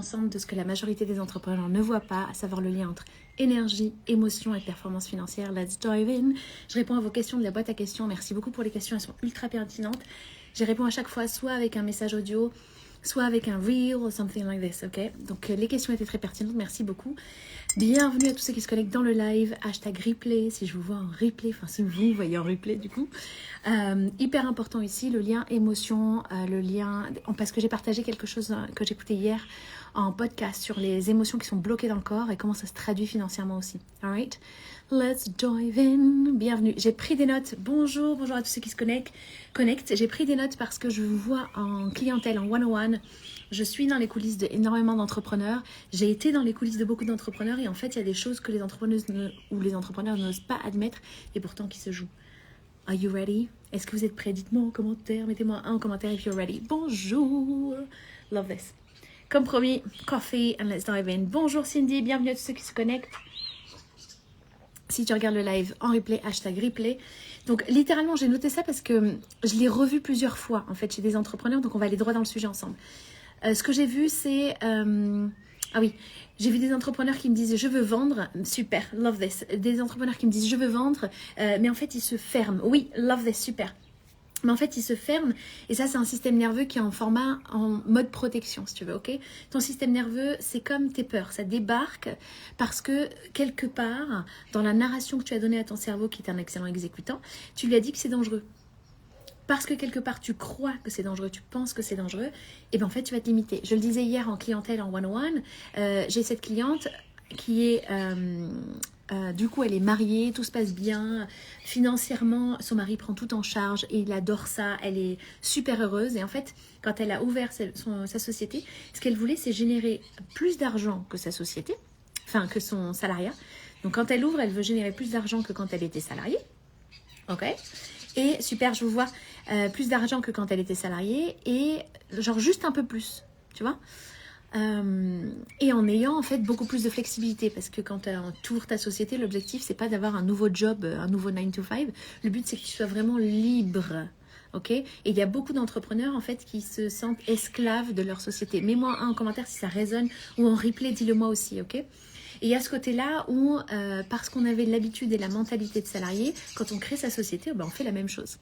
ensemble de ce que la majorité des entrepreneurs ne voient pas, à savoir le lien entre énergie, émotion et performance financière. Let's dive in. Je réponds à vos questions de la boîte à questions. Merci beaucoup pour les questions, elles sont ultra pertinentes. Je réponds à chaque fois soit avec un message audio, soit avec un reel ou something like this, ok? Donc les questions étaient très pertinentes, merci beaucoup. Bienvenue à tous ceux qui se connectent dans le live, hashtag replay, si je vous vois en replay, enfin si vous voyez en replay du coup. Hyper important ici, le lien émotion, le lien, parce que j'ai partagé quelque chose que j'écoutais hier en podcast sur les émotions qui sont bloquées dans le corps et comment ça se traduit financièrement aussi. Alright? Let's dive in. Bienvenue. J'ai pris des notes. Bonjour à tous ceux qui se connectent. J'ai pris des notes parce que je vous vois en clientèle, en one-on-one. Je suis dans les coulisses d'énormément d'entrepreneurs. J'ai été dans les coulisses de beaucoup d'entrepreneurs et en fait, il y a des choses que les entrepreneuses ou les entrepreneurs n'osent pas admettre et pourtant qui se jouent. Are you ready? Est-ce que vous êtes prêts? Dites-moi en commentaire. Mettez-moi un en commentaire if you're ready. Bonjour. Love this. Comme promis, coffee and let's dive in. Bonjour Cindy, bienvenue à tous ceux qui se connectent. Si tu regardes le live en replay, hashtag replay. Donc littéralement, j'ai noté ça parce que je l'ai revu plusieurs fois en fait chez des entrepreneurs. Donc on va aller droit dans le sujet ensemble. Ce que j'ai vu, c'est... Ah oui, j'ai vu des entrepreneurs qui me disent « je veux vendre ». Super, love this. Des entrepreneurs qui me disent « je veux vendre », mais en fait, ils se ferment. Oui, love this, super. Mais en fait, il se ferme et ça, c'est un système nerveux qui est en mode protection, si tu veux, ok? Ton système nerveux, c'est comme tes peurs, ça débarque parce que quelque part, dans la narration que tu as donnée à ton cerveau, qui est un excellent exécutant, tu lui as dit que c'est dangereux. Parce que quelque part, tu crois que c'est dangereux, tu penses que c'est dangereux, et bien en fait, tu vas te limiter. Je le disais hier en clientèle, en one-on-one, j'ai cette cliente qui est... du coup, elle est mariée, tout se passe bien. Financièrement, son mari prend tout en charge et il adore ça. Elle est super heureuse. Et en fait, quand elle a ouvert sa société, ce qu'elle voulait, c'est générer plus d'argent que sa société, enfin que son salariat. Donc, quand elle ouvre, elle veut générer plus d'argent que quand elle était salariée. Ok. Et super, je vous vois, plus d'argent que quand elle était salariée et genre juste un peu plus, tu vois. Et en ayant en fait beaucoup plus de flexibilité parce que quand tu ouvres ta société, l'objectif c'est pas d'avoir un nouveau job, un nouveau 9 to 5, le but c'est que tu sois vraiment libre, ok? Et il y a beaucoup d'entrepreneurs en fait qui se sentent esclaves de leur société. Mets-moi un en commentaire si ça résonne ou en replay, dis-le moi aussi, ok? Et il y a ce côté-là où parce qu'on avait l'habitude et la mentalité de salarié, quand on crée sa société, on fait la même chose.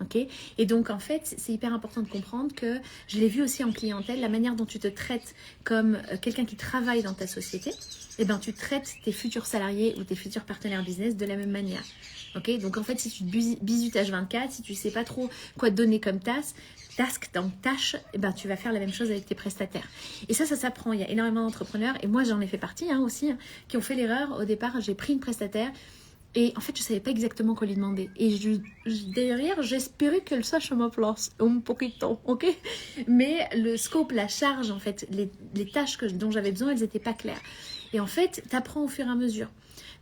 Okay. Et donc en fait c'est hyper important de comprendre que je l'ai vu aussi en clientèle, la manière dont tu te traites comme quelqu'un qui travaille dans ta société, et ben tu traites tes futurs salariés ou tes futurs partenaires business de la même manière. Okay. Donc en fait si tu te bisutes H24, si tu sais pas trop quoi te donner comme task, donc tâche, et ben tu vas faire la même chose avec tes prestataires. Et ça s'apprend. Il y a énormément d'entrepreneurs et moi j'en ai fait partie aussi, qui ont fait l'erreur. Au départ j'ai pris une prestataire. Et en fait, je ne savais pas exactement quoi lui demander. Et derrière, j'espérais qu'elle sache ma place. Un poquito, ok? Mais le scope, la charge, en fait, les tâches dont j'avais besoin, elles n'étaient pas claires. Et en fait, tu apprends au fur et à mesure.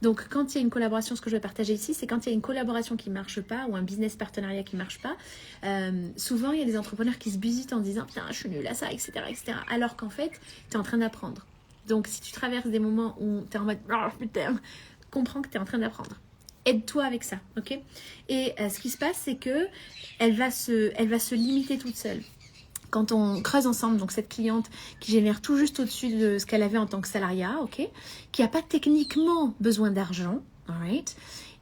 Donc, quand il y a une collaboration, ce que je vais partager ici, c'est quand il y a une collaboration qui ne marche pas ou un business partenariat qui ne marche pas, souvent, il y a des entrepreneurs qui se busitent en disant « Putain, je suis nulle à ça, etc. etc. » Alors qu'en fait, tu es en train d'apprendre. Donc, si tu traverses des moments où tu es en mode « Oh, putain !» comprends que tu es en train d'apprendre. Aide-toi avec ça, ok? Et ce qui se passe, c'est que elle va se limiter toute seule. Quand on creuse ensemble, donc cette cliente qui génère tout juste au-dessus de ce qu'elle avait en tant que salariat, ok? Qui n'a pas techniquement besoin d'argent, alright?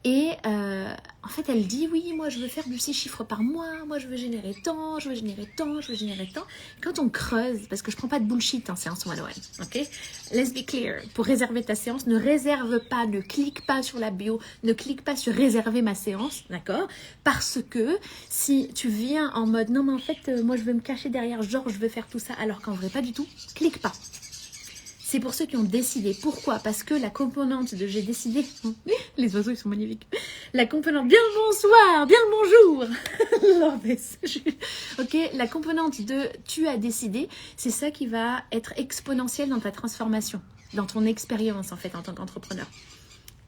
Et en fait, elle dit, oui, moi, je veux faire du 6 chiffres par mois, moi, je veux générer tant, je veux générer tant, je veux générer tant. Quand on creuse, parce que je ne prends pas de bullshit en séance 101, ok? Let's be clear. Pour réserver ta séance, ne réserve pas, ne clique pas sur la bio, ne clique pas sur réserver ma séance, d'accord? Parce que si tu viens en mode, non, mais en fait, moi, je veux me cacher derrière, genre, je veux faire tout ça, alors qu'en vrai, pas du tout, clique pas. C'est pour ceux qui ont décidé. Pourquoi? Parce que la componente de j'ai décidé... Les oiseaux, ils sont magnifiques. La componente bien le bonsoir, bien le bonjour. Love this. Ok, la componente de tu as décidé, c'est ça qui va être exponentiel dans ta transformation, dans ton expérience en fait en tant qu'entrepreneur.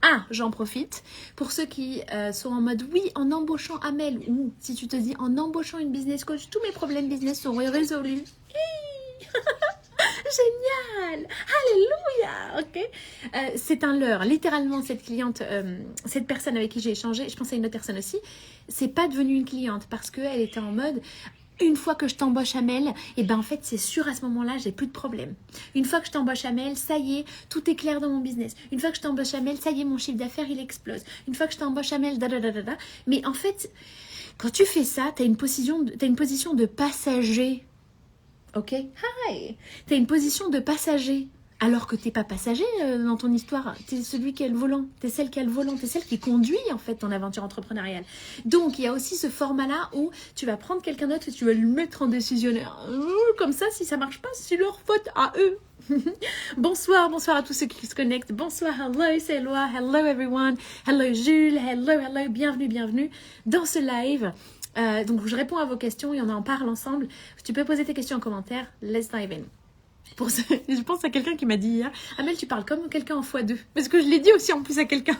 Ah, j'en profite. Pour ceux qui sont en mode oui, en embauchant Amel, ou si tu te dis en embauchant une business coach, tous mes problèmes business seront résolus. Génial, alléluia, ok. C'est un leurre. Littéralement, cette cliente, cette personne avec qui j'ai échangé, je pense à une autre personne aussi, c'est pas devenu une cliente parce qu'elle était en mode, Une fois que je t'embauche Amel, et ben en fait c'est sûr à ce moment-là j'ai plus de problème. Une fois que je t'embauche Amel, ça y est, tout est clair dans mon business. Une fois que je t'embauche Amel, ça y est, mon chiffre d'affaires il explose. Une fois que je t'embauche Amel, da da da da da. Mais en fait, quand tu fais ça, t'as une position de passager. Ok? Hi! T'as une position de passager. Alors que t'es pas passager dans ton histoire, t'es celui qui a le volant, t'es celle qui a le volant, t'es celle qui conduit en fait ton aventure entrepreneuriale. Donc il y a aussi ce format-là où tu vas prendre quelqu'un d'autre et tu vas le mettre en décisionnaire. Comme ça, si ça marche pas, c'est leur faute à eux. Bonsoir à tous ceux qui se connectent. Bonsoir, hello, c'est Eloi, hello everyone, hello Jules, hello, bienvenue dans ce live. Donc je réponds à vos questions et on en parle ensemble. Tu peux poser tes questions en commentaire. Let's dive in. Je pense à quelqu'un qui m'a dit hier, Amel, tu parles comme quelqu'un en x2. Parce que je l'ai dit aussi en plus à quelqu'un.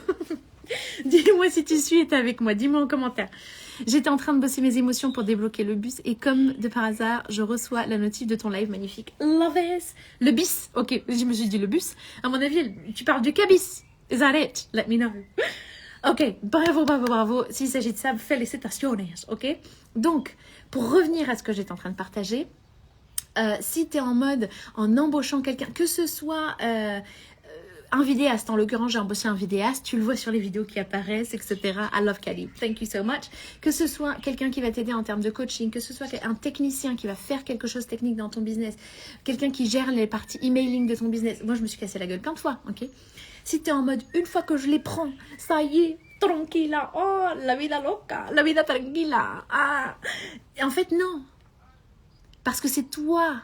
Dis-moi si tu suis et t'es avec moi. Dis-moi en commentaire. J'étais en train de bosser mes émotions pour débloquer le bus et comme de par hasard, je reçois la notif de ton live magnifique. Love it. Le bis. Ok, je me suis dit le bus. À mon avis, tu parles du cabis. Is that it? Let me know. Ok, bravo. S'il s'agit de ça, félicitations. Ok. Donc, pour revenir à ce que j'étais en train de partager, si tu es en mode en embauchant quelqu'un, que ce soit un vidéaste, en l'occurrence j'ai embauché un vidéaste, tu le vois sur les vidéos qui apparaissent, etc. I love Kali, thank you so much. Que ce soit quelqu'un qui va t'aider en termes de coaching, que ce soit un technicien qui va faire quelque chose de technique dans ton business, quelqu'un qui gère les parties emailing de ton business. Moi je me suis cassé la gueule plein de fois, ok. Si tu es en mode une fois que je les prends, ça y est, tranquilla, oh la vida loca, la vida tranquilla, ah. Et en fait non. Parce que c'est toi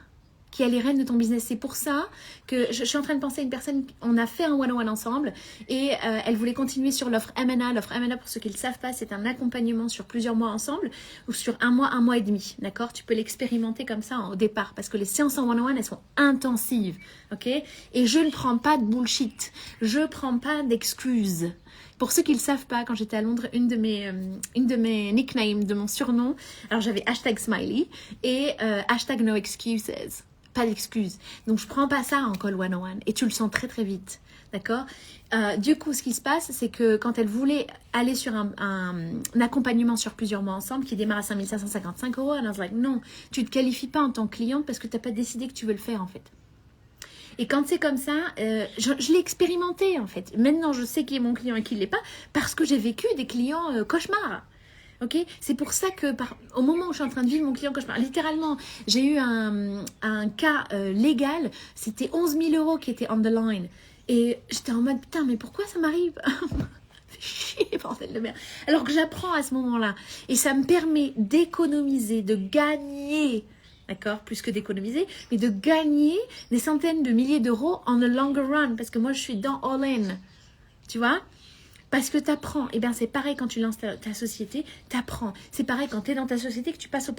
qui as les rênes de ton business. C'est pour ça que je suis en train de penser à une personne, on a fait un one-on-one ensemble et elle voulait continuer sur l'offre MNA. L'offre MNA, pour ceux qui ne le savent pas, c'est un accompagnement sur plusieurs mois ensemble ou sur un mois et demi. D'accord? Tu peux l'expérimenter comme ça au départ parce que les séances en one-on-one, elles sont intensives. Ok? Et je ne prends pas de bullshit. Je ne prends pas d'excuses. Pour ceux qui ne le savent pas, quand j'étais à Londres, une de mes nicknames, de mon surnom, alors j'avais hashtag smiley et hashtag no excuses. Pas d'excuses. Donc je prends pas ça en call one-on-one et tu le sens très très vite. D'accord? Du coup, ce qui se passe, c'est que quand elle voulait aller sur un accompagnement sur plusieurs mois ensemble qui démarre à 5 555 €, elle a dit non, tu ne te qualifies pas en tant que cliente parce que tu n'as pas décidé que tu veux le faire en fait. Et quand c'est comme ça, je l'ai expérimenté en fait. Maintenant, je sais qui est mon client et qui ne l'est pas parce que j'ai vécu des clients cauchemars. Ok, c'est pour ça que au moment où je suis en train de vivre mon client cauchemar, littéralement, j'ai eu un cas légal. C'était 11 000 € qui étaient on the line. Et j'étais en mode, putain, mais pourquoi ça m'arrive? Fais chier, bordel de merde. Alors que j'apprends à ce moment-là. Et ça me permet d'économiser, de gagner. D'accord, plus que d'économiser, mais de gagner des centaines de milliers d'euros en the longer run, parce que moi je suis dans all in, tu vois, parce que tu apprends. Et bien c'est pareil quand tu lances ta société, tu apprends. C'est pareil quand tu es dans ta société que tu passes à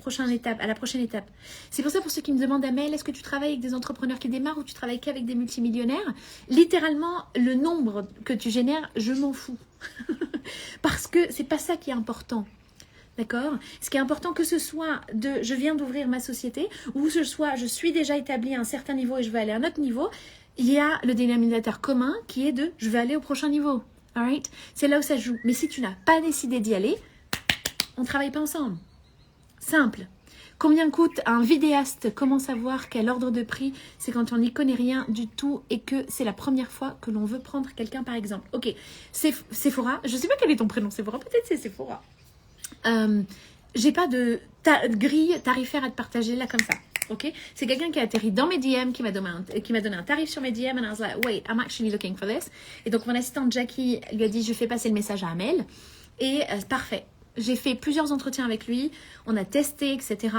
la prochaine étape. C'est pour ça, pour ceux qui me demandent, Amel, est-ce que tu travailles avec des entrepreneurs qui démarrent ou tu travailles qu'avec des multimillionnaires? Littéralement, le nombre que tu génères, je m'en fous. Parce que c'est pas ça qui est important. D'accord? Ce qui est important, que ce soit de je viens d'ouvrir ma société ou ce soit je suis déjà établi à un certain niveau et je veux aller à un autre niveau, il y a le dénominateur commun qui est de je veux aller au prochain niveau. Alright? C'est là où ça joue. Mais si tu n'as pas décidé d'y aller, on ne travaille pas ensemble. Simple. Combien coûte un vidéaste? Comment savoir quel ordre de prix? C'est quand on n'y connaît rien du tout et que c'est la première fois que l'on veut prendre quelqu'un par exemple. Ok, Sephora, je ne sais pas quel est ton prénom Sephora, peut-être c'est Sephora. J'ai pas de grille tarifaire à te partager là comme ça, ok? C'est quelqu'un qui a atterri dans mes DM, qui m'a donné un tarif sur mes DM, and I was like, wait, I'm actually looking for this. Et donc mon assistante Jackie lui a dit, je fais passer le message à Amel, et parfait. J'ai fait plusieurs entretiens avec lui, on a testé, etc.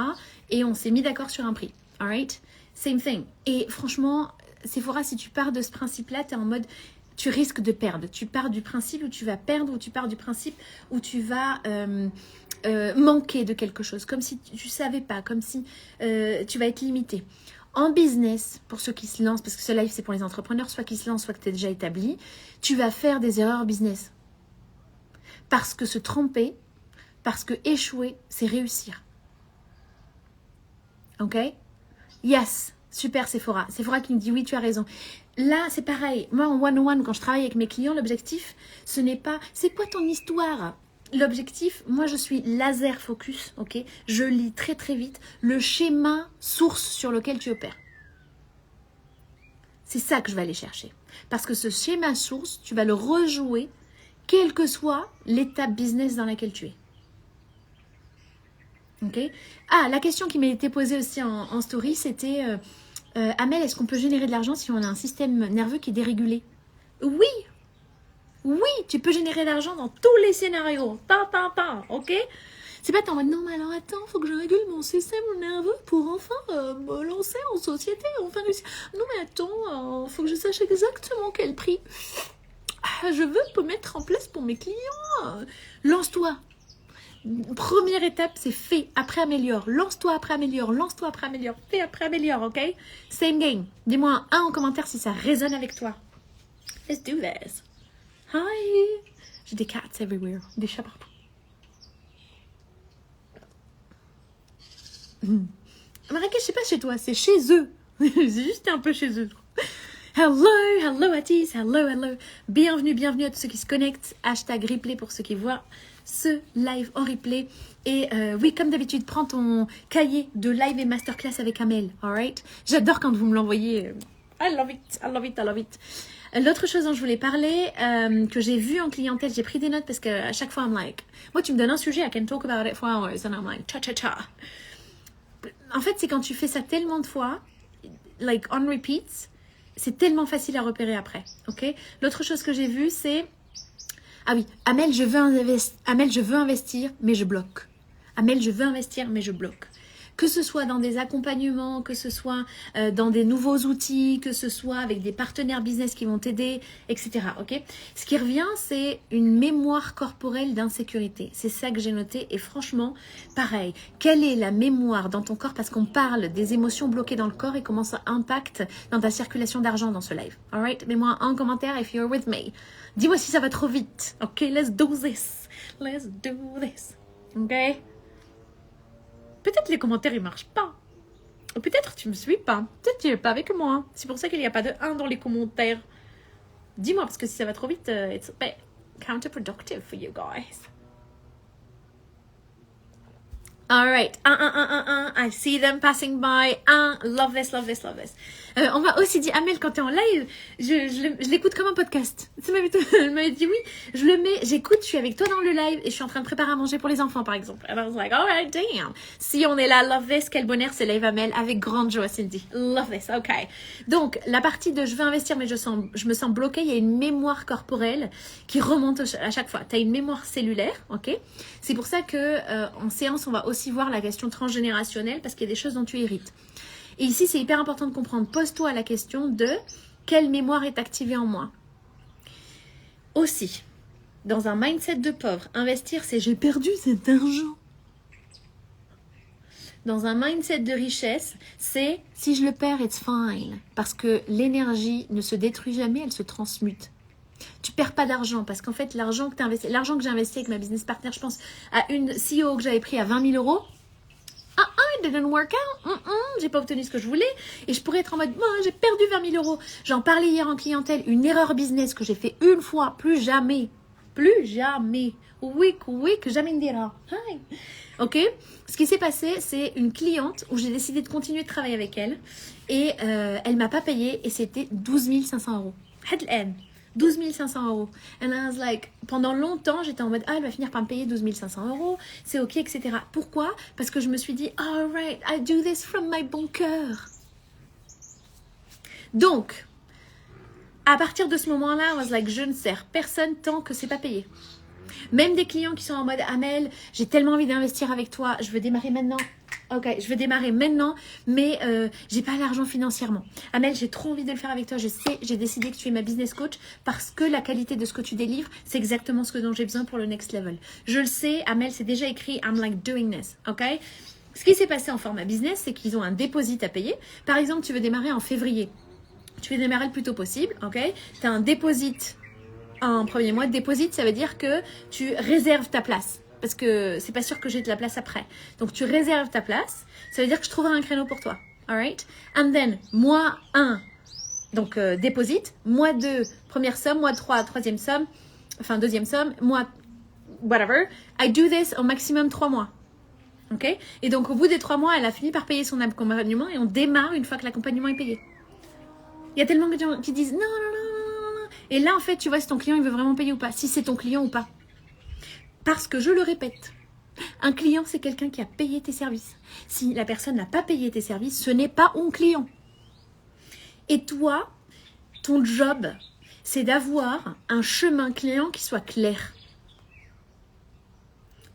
Et on s'est mis d'accord sur un prix, alright? Same thing. Et franchement, Sephora, si tu pars de ce principe-là, t'es en mode... Tu risques de perdre. Tu pars du principe où tu vas perdre ou tu pars du principe où tu vas manquer de quelque chose. Comme si tu ne savais pas, comme si tu vas être limité. En business, pour ceux qui se lancent, parce que ce live c'est pour les entrepreneurs, soit qui se lancent, soit que tu es déjà établi, tu vas faire des erreurs business. Parce que se tromper, parce que échouer, c'est réussir. Ok? Yes, super Sephora. Sephora qui me dit oui, tu as raison. Là, c'est pareil. Moi, en one-on-one, quand je travaille avec mes clients, l'objectif, ce n'est pas « c'est quoi ton histoire ?» l'objectif, moi je suis laser focus, ok? Je lis très très vite le schéma source sur lequel tu opères. C'est ça que je vais aller chercher. Parce que ce schéma source, tu vas le rejouer, quelle que soit l'étape business dans laquelle tu es. Ok? Ah, la question qui m'a été posée aussi en story, c'était Amel, est-ce qu'on peut générer de l'argent si on a un système nerveux qui est dérégulé? Oui! Oui, tu peux générer de l'argent dans tous les scénarios. Ok? C'est pas en mode, non, mais alors attends, faut que je régule mon système nerveux pour enfin me lancer en société, enfin réussir. Non, mais attends, faut que je sache exactement quel prix je veux mettre en place pour mes clients. Lance-toi. Première étape, c'est fais, après améliore. Lance-toi, après améliore. Lance-toi, après améliore. Fais, après améliore, ok? Same game. Dis-moi un en commentaire si ça résonne avec toi. Let's do this. Hi! J'ai des cats everywhere. Des chats partout. Marrakech, c'est pas chez toi, c'est chez eux. C'est juste un peu chez eux. Hello Atis, hello. Bienvenue à tous ceux qui se connectent. Hashtag replay pour ceux qui voient ce live en replay. Et oui, comme d'habitude, prends ton cahier de live et masterclass avec Amel. Alright? J'adore quand vous me l'envoyez. I love it. L'autre chose dont je voulais parler, que j'ai vu en clientèle, j'ai pris des notes parce qu'à chaque fois, I'm like, moi tu me donnes un sujet, I can talk about it for hours, and I'm like, cha. En fait, c'est quand tu fais ça tellement de fois, like on repeat, c'est tellement facile à repérer après, ok? L'autre chose que j'ai vue, c'est, ah oui, Amel, je veux investir, mais je bloque. Amel, je veux investir, mais je bloque. Que ce soit dans des accompagnements, que ce soit dans des nouveaux outils, que ce soit avec des partenaires business qui vont t'aider, etc. Ok? Ce qui revient, c'est une mémoire corporelle d'insécurité. C'est ça que j'ai noté. Et franchement, pareil, quelle est la mémoire dans ton corps? Parce qu'on parle des émotions bloquées dans le corps et comment ça impacte dans ta circulation d'argent dans ce live. Alright? Mets-moi un commentaire if you're with me. Dis-moi si ça va trop vite. Ok? Let's do this. Ok? Peut-être les commentaires, ils marchent pas. Ou peut-être tu me suis pas. Peut-être tu n'es pas avec moi. C'est pour ça qu'il n'y a pas de 1 dans les commentaires. Dis-moi, parce que si ça va trop vite, it's a bit counterproductive for you guys. Alright. I see them passing by. Love this. On m'a aussi dit, Amel, quand tu es en live, je l'écoute comme un podcast. Elle m'avait dit oui, je le mets, j'écoute, je suis avec toi dans le live et je suis en train de préparer à manger pour les enfants, par exemple. And I was like, alright, damn. Si on est là, love this, quel bonheur, c'est live Amel, avec grande joie, Cindy. Love this, ok. Donc, la partie de je veux investir, mais je me sens bloquée, il y a une mémoire corporelle qui remonte à chaque fois. Tu as une mémoire cellulaire, ok. C'est pour ça que en séance, on va aussi voir la question transgénérationnelle parce qu'il y a des choses dont tu hérites. Et ici, c'est hyper important de comprendre. Pose-toi la question de quelle mémoire est activée en moi. Aussi, dans un mindset de pauvre, investir, c'est j'ai perdu cet argent. Dans un mindset de richesse, c'est si je le perds, it's fine. Parce que l'énergie ne se détruit jamais, elle se transmute. Tu perds pas d'argent parce qu'en fait, l'argent que j'ai investi avec ma business partner, je pense à une CEO que j'avais pris à 20 000 €. It didn't work out. J'ai pas obtenu ce que je voulais. Et je pourrais être en mode, j'ai perdu 20 000 €. J'en parlais hier en clientèle. Une erreur business que j'ai fait une fois. Plus jamais. Oui, que jamais ne dira. Hi. Ok. Ce qui s'est passé, c'est une cliente où j'ai décidé de continuer de travailler avec elle. Et elle m'a pas payé. Et c'était 12 500 €. Headline. 12 500 €. And I was like, pendant longtemps, j'étais en mode, elle va finir par me payer 12 500 €, c'est ok, etc. Pourquoi? Parce que je me suis dit, alright, I do this from my bon cœur. Donc, à partir de ce moment-là, I was like, je ne sers personne tant que c'est pas payé. Même des clients qui sont en mode, Amel, j'ai tellement envie d'investir avec toi, je veux démarrer maintenant. Ok, je vais démarrer maintenant, mais j'ai pas l'argent financièrement. Amel, j'ai trop envie de le faire avec toi. Je sais, j'ai décidé que tu es ma business coach parce que la qualité de ce que tu délivres, c'est exactement ce dont j'ai besoin pour le next level. Je le sais, Amel, c'est déjà écrit. I'm like doing this, ok? Ce qui s'est passé en format business, c'est qu'ils ont un déposit à payer. Par exemple, tu veux démarrer en février. Tu veux démarrer le plus tôt possible, ok? Tu as un déposit en premier mois. Déposit, ça veut dire que tu réserves ta place. Parce que c'est pas sûr que j'ai de la place après. Donc, tu réserves ta place. Ça veut dire que je trouverai un créneau pour toi. Alright? And then, mois 1, donc deposit. Mois 2, première somme. Mois 3, troisième somme. Enfin, deuxième somme. Mois whatever. I do this au maximum 3 mois. Ok? Et donc, au bout des 3 mois, elle a fini par payer son accompagnement et on démarre une fois que l'accompagnement est payé. Il y a tellement de gens qui disent non, non, non, non. Et là, en fait, tu vois si ton client, il veut vraiment payer ou pas. Si c'est ton client ou pas. Parce que je le répète, un client, c'est quelqu'un qui a payé tes services. Si la personne n'a pas payé tes services, ce n'est pas un client. Et toi, ton job, c'est d'avoir un chemin client qui soit clair.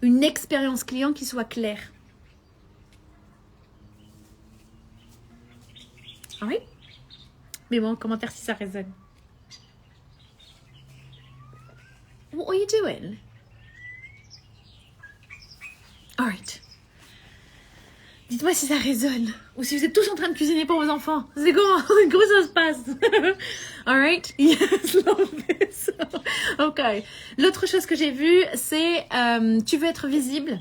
Une expérience client qui soit claire. Oui. Mais bon, commentaire si ça résonne. What are you doing? Alright. Dites-moi si ça résonne. Ou si vous êtes tous en train de cuisiner pour vos enfants. C'est comment ça se passe? Alright? Yes, love this. Ok. L'autre chose que j'ai vue, c'est tu veux être visible.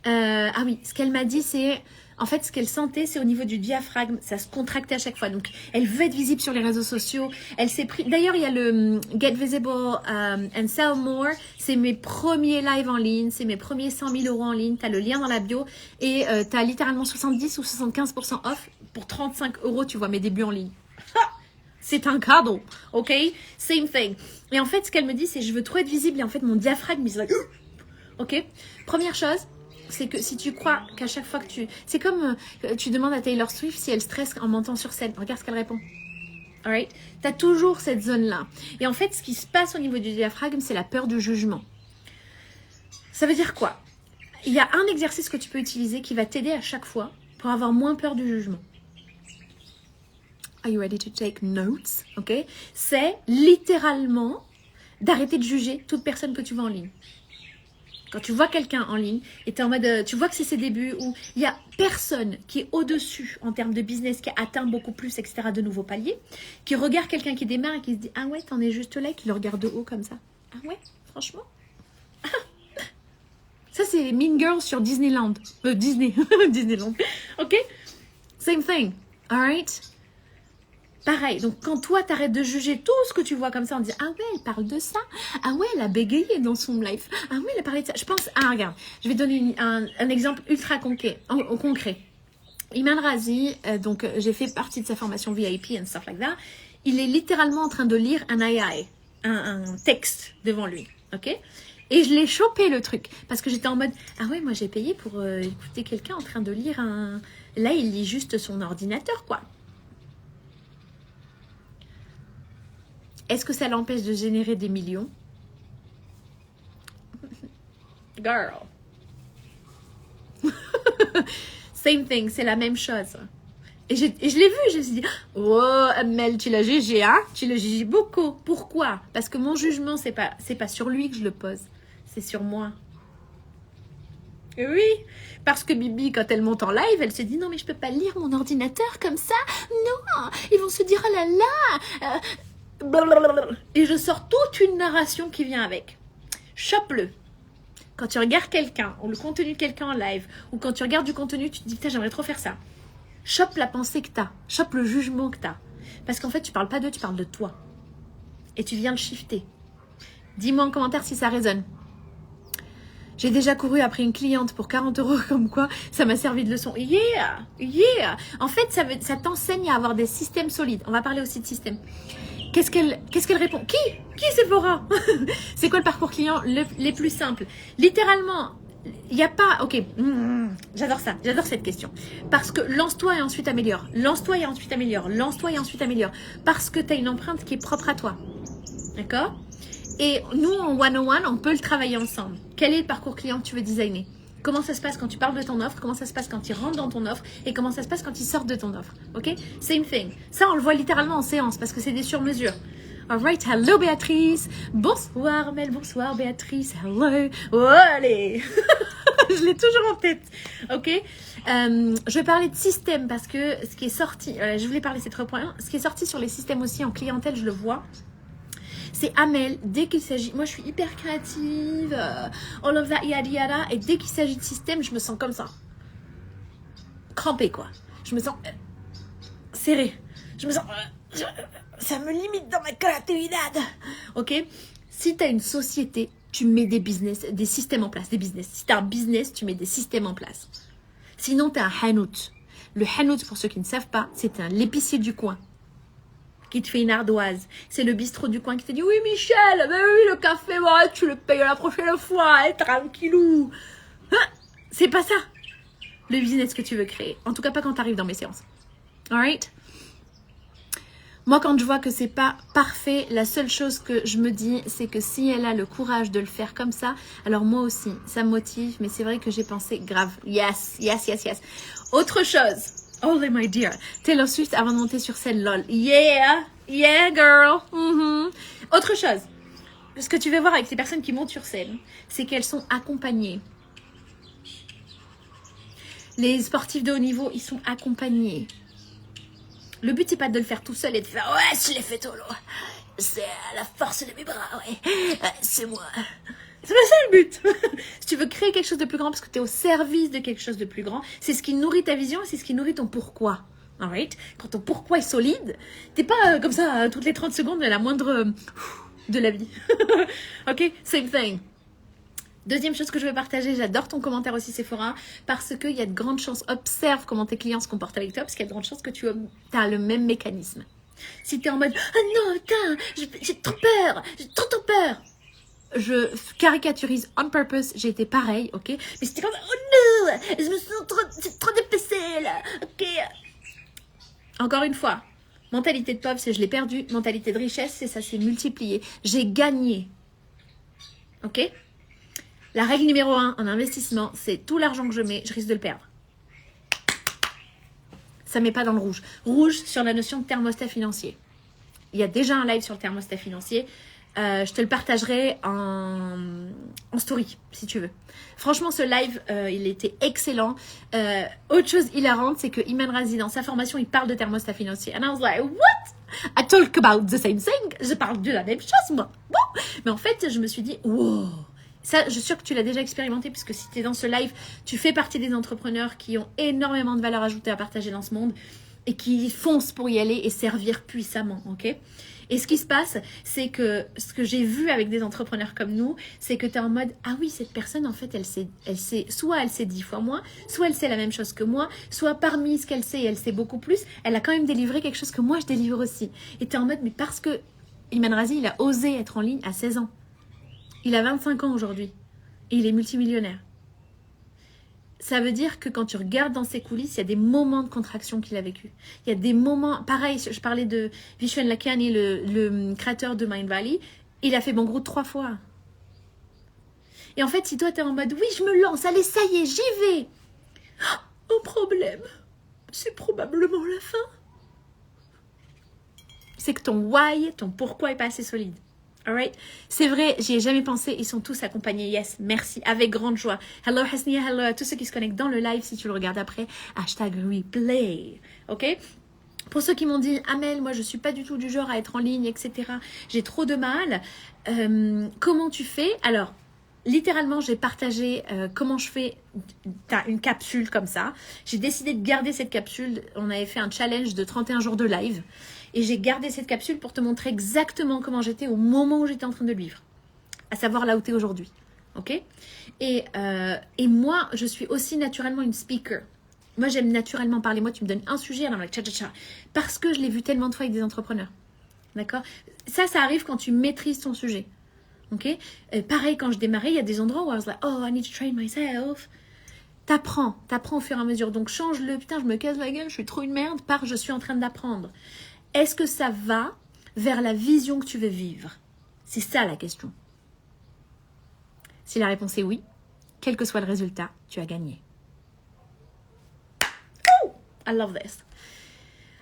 Ah oui, ce qu'elle m'a dit, c'est... En fait, ce qu'elle sentait, c'est au niveau du diaphragme. Ça se contractait à chaque fois. Donc, elle veut être visible sur les réseaux sociaux. Elle s'est pris... D'ailleurs, il y a le Get Visible and Sell More. C'est mes premiers lives en ligne. C'est mes premiers 100 000 € en ligne. Tu as le lien dans la bio. Et tu as littéralement 70 ou 75% off. Pour 35 €, tu vois mes débuts en ligne. C'est un cadeau. OK? Same thing. Et en fait, ce qu'elle me dit, c'est je veux trop être visible. Et en fait, mon diaphragme, il se like... OK? Première chose... c'est que si tu crois qu'à chaque fois que tu... C'est comme tu demandes à Taylor Swift si elle stresse en montant sur scène. Regarde ce qu'elle répond. Alright? Tu as toujours cette zone-là. Et en fait, ce qui se passe au niveau du diaphragme, c'est la peur du jugement. Ça veut dire quoi? Il y a un exercice que tu peux utiliser qui va t'aider à chaque fois pour avoir moins peur du jugement. Are you ready to take notes? Ok? C'est littéralement d'arrêter de juger toute personne que tu vois en ligne. Quand tu vois quelqu'un en ligne et tu es en mode, tu vois que c'est ses débuts où il n'y a personne qui est au-dessus en termes de business, qui a atteint beaucoup plus, etc., de nouveaux paliers, qui regarde quelqu'un qui démarre et qui se dit « Ah ouais, t'en es juste là », qui le regarde de haut comme ça. « Ah ouais, franchement ?» Ça, c'est Mean Girls sur Disneyland. Disneyland. Ok? Same thing. Alright? Pareil, donc quand toi t'arrêtes de juger tout ce que tu vois comme ça, on dit ah ouais elle parle de ça, ah ouais elle a bégayé dans son live, ah ouais elle a parlé de ça. Je pense, regarde, je vais donner un exemple ultra concret. Iman Razi, donc j'ai fait partie de sa formation VIP and stuff like that. Il est littéralement en train de lire un AI, un texte devant lui, ok? Et je l'ai chopé le truc parce que j'étais en mode ah ouais moi j'ai payé pour écouter quelqu'un en train de lire un. Là il lit juste son ordinateur quoi. Est-ce que ça l'empêche de générer des millions? Girl. Same thing, c'est la même chose. Et je l'ai vu, je me suis dit, oh, Mel, tu l'as jugé, hein? Tu l'as jugé beaucoup. Pourquoi? Parce que mon jugement, c'est pas sur lui que je le pose, c'est sur moi. Et oui, parce que Bibi, quand elle monte en live, elle se dit, non, mais je peux pas lire mon ordinateur comme ça. Non, ils vont se dire, oh là là. Et je sors toute une narration qui vient avec. Chope-le. Quand tu regardes quelqu'un, ou le contenu de quelqu'un en live, ou quand tu regardes du contenu, tu te dis, putain, j'aimerais trop faire ça. Chope la pensée que tu as. Chope le jugement que tu as. Parce qu'en fait, tu parles pas d'eux, tu parles de toi. Et tu viens le shifter. Dis-moi en commentaire si ça résonne. J'ai déjà couru après une cliente pour 40 € comme quoi ça m'a servi de leçon. Yeah, yeah. En fait, ça t'enseigne à avoir des systèmes solides. On va parler aussi de systèmes. Qu'est-ce qu'elle répond? Qui Sephora? C'est quoi le parcours client les plus simples? Littéralement, il n'y a pas... Ok, j'adore ça, j'adore cette question. Parce que lance-toi et ensuite améliore. Lance-toi et ensuite améliore. Lance-toi et ensuite améliore. Parce que tu as une empreinte qui est propre à toi. D'accord? Et nous, en one-on-one, on peut le travailler ensemble. Quel est le parcours client que tu veux designer? Comment ça se passe quand tu parles de ton offre? Comment ça se passe quand il rentre dans ton offre? Et comment ça se passe quand il sort de ton offre? Ok? Same thing. Ça, on le voit littéralement en séance parce que c'est des sur-mesures. Alright, hello Béatrice. Bonsoir Mel, bonsoir Béatrice. Hello. Oh, allez. Je l'ai toujours en tête. Ok? Je vais parler de système parce que ce qui est sorti, je voulais parler de ces 3 points. Ce qui est sorti sur les systèmes aussi en clientèle, je le vois. C'est Amel, dès qu'il s'agit... Moi, je suis hyper créative, all of that, yada yada. Et dès qu'il s'agit de système, je me sens comme ça. Crampée, quoi. Je me sens serrée. Je me sens... ça me limite dans ma créativité. Ok? Si tu as une société, tu mets des systèmes en place, des business. Si tu as un business, tu mets des systèmes en place. Sinon, tu as un hanout. Le hanout, pour ceux qui ne savent pas, c'est l'épicier du coin qui te fait une ardoise. C'est le bistrot du coin qui te dit « Oui, Michel, ben oui, le café, ouais, tu le payes la prochaine fois, tranquillou. » C'est pas ça, le business que tu veux créer. En tout cas, pas quand tu arrives dans mes séances. Alright? Moi, quand je vois que c'est pas parfait, la seule chose que je me dis, c'est que si elle a le courage de le faire comme ça, alors moi aussi, ça me motive. Mais c'est vrai que j'ai pensé grave. Yes, yes, yes, yes. Autre chose. Oh my dear. Taylor Swift avant de monter sur scène, lol. Yeah, yeah, girl. Autre chose. Ce que tu veux voir avec ces personnes qui montent sur scène, c'est qu'elles sont accompagnées. Les sportifs de haut niveau, ils sont accompagnés. Le but, c'est pas de le faire tout seul et de faire « Ouais, je l'ai fait solo. C'est la force de mes bras, ouais. C'est moi. » C'est pas ça le but. Si tu veux créer quelque chose de plus grand parce que tu es au service de quelque chose de plus grand, c'est ce qui nourrit ta vision, c'est ce qui nourrit ton pourquoi. Alright? Quand ton pourquoi est solide, t'es pas comme ça toutes les 30 secondes à la moindre de la vie. Ok? Same thing. Deuxième chose que je veux partager, j'adore ton commentaire aussi Sephora, parce qu'il y a de grandes chances, observe comment tes clients se comportent avec toi, parce qu'il y a de grandes chances que tu as le même mécanisme. Si tu es en mode « Ah non, putain, j'ai trop peur, j'ai trop peur !» Je caricaturise on purpose, j'ai été pareil, ok? Mais c'était comme « Oh non, je me sens trop dépassée là, ok ?» Encore une fois, mentalité de pauvre, c'est je l'ai perdu, mentalité de richesse, c'est ça s'est multiplié. J'ai gagné, ok? La règle numéro 1 en investissement, c'est tout l'argent que je mets, je risque de le perdre. Ça ne met pas dans le rouge. Rouge sur la notion de thermostat financier. Il y a déjà un live sur le thermostat financier. Je te le partagerai en story, si tu veux. Franchement, ce live, il était excellent. Autre chose hilarante, c'est que Iman Razi, dans sa formation, il parle de thermostat financier. And I was like, what? I talk about the same thing. Je parle de la même chose, moi. Bon. Mais en fait, je me suis dit, wow. Ça, je suis sûre que tu l'as déjà expérimenté, puisque si tu es dans ce live, tu fais partie des entrepreneurs qui ont énormément de valeur ajoutée à partager dans ce monde et qui foncent pour y aller et servir puissamment, ok? Et ce qui se passe, c'est que ce que j'ai vu avec des entrepreneurs comme nous, c'est que tu es en mode, ah oui, cette personne, en fait, soit elle sait 10 fois moins, soit elle sait la même chose que moi, soit parmi ce qu'elle sait, elle sait beaucoup plus, elle a quand même délivré quelque chose que moi, je délivre aussi. Et tu es en mode, mais parce que Iman Razi, il a osé être en ligne à 16 ans. Il a 25 ans aujourd'hui et il est multimillionnaire. Ça veut dire que quand tu regardes dans ses coulisses, il y a des moments de contraction qu'il a vécu. Il y a des moments, pareil, je parlais de Vishen Lakhiani, le créateur de Mindvalley, il a fait bon gros 3 fois. Et en fait, si toi tu es en mode, oui, je me lance, allez, ça y est, j'y vais. Mon problème, c'est probablement la fin. C'est que ton why, ton pourquoi est pas assez solide. Alright, c'est vrai, j'y ai jamais pensé, ils sont tous accompagnés, yes, merci, avec grande joie. Hello Hasnia, hello à tous ceux qui se connectent dans le live, si tu le regardes après, #replay, ok? Pour ceux qui m'ont dit, Amel, moi je suis pas du tout du genre à être en ligne, etc. J'ai trop de mal, comment tu fais? Alors, littéralement, j'ai partagé comment je fais une capsule comme ça. J'ai décidé de garder cette capsule, on avait fait un challenge de 31 jours de live. Et j'ai gardé cette capsule pour te montrer exactement comment j'étais au moment où j'étais en train de le vivre. À savoir là où tu es aujourd'hui. Ok? Et moi, je suis aussi naturellement une speaker. Moi, j'aime naturellement parler. Moi, tu me donnes un sujet, alors tcha-tcha-tcha. Parce que je l'ai vu tellement de fois avec des entrepreneurs. D'accord? Ça arrive quand tu maîtrises ton sujet. Ok? Pareil, quand je démarrais, il y a des endroits où I was like, oh, I need to train myself. T'apprends au fur et à mesure. Donc, change-le. Putain, je me casse la gueule, je suis trop une merde. Je suis en train d'apprendre. Est-ce que ça va vers la vision que tu veux vivre? C'est ça la question. Si la réponse est oui, quel que soit le résultat, tu as gagné. Oh, I love this.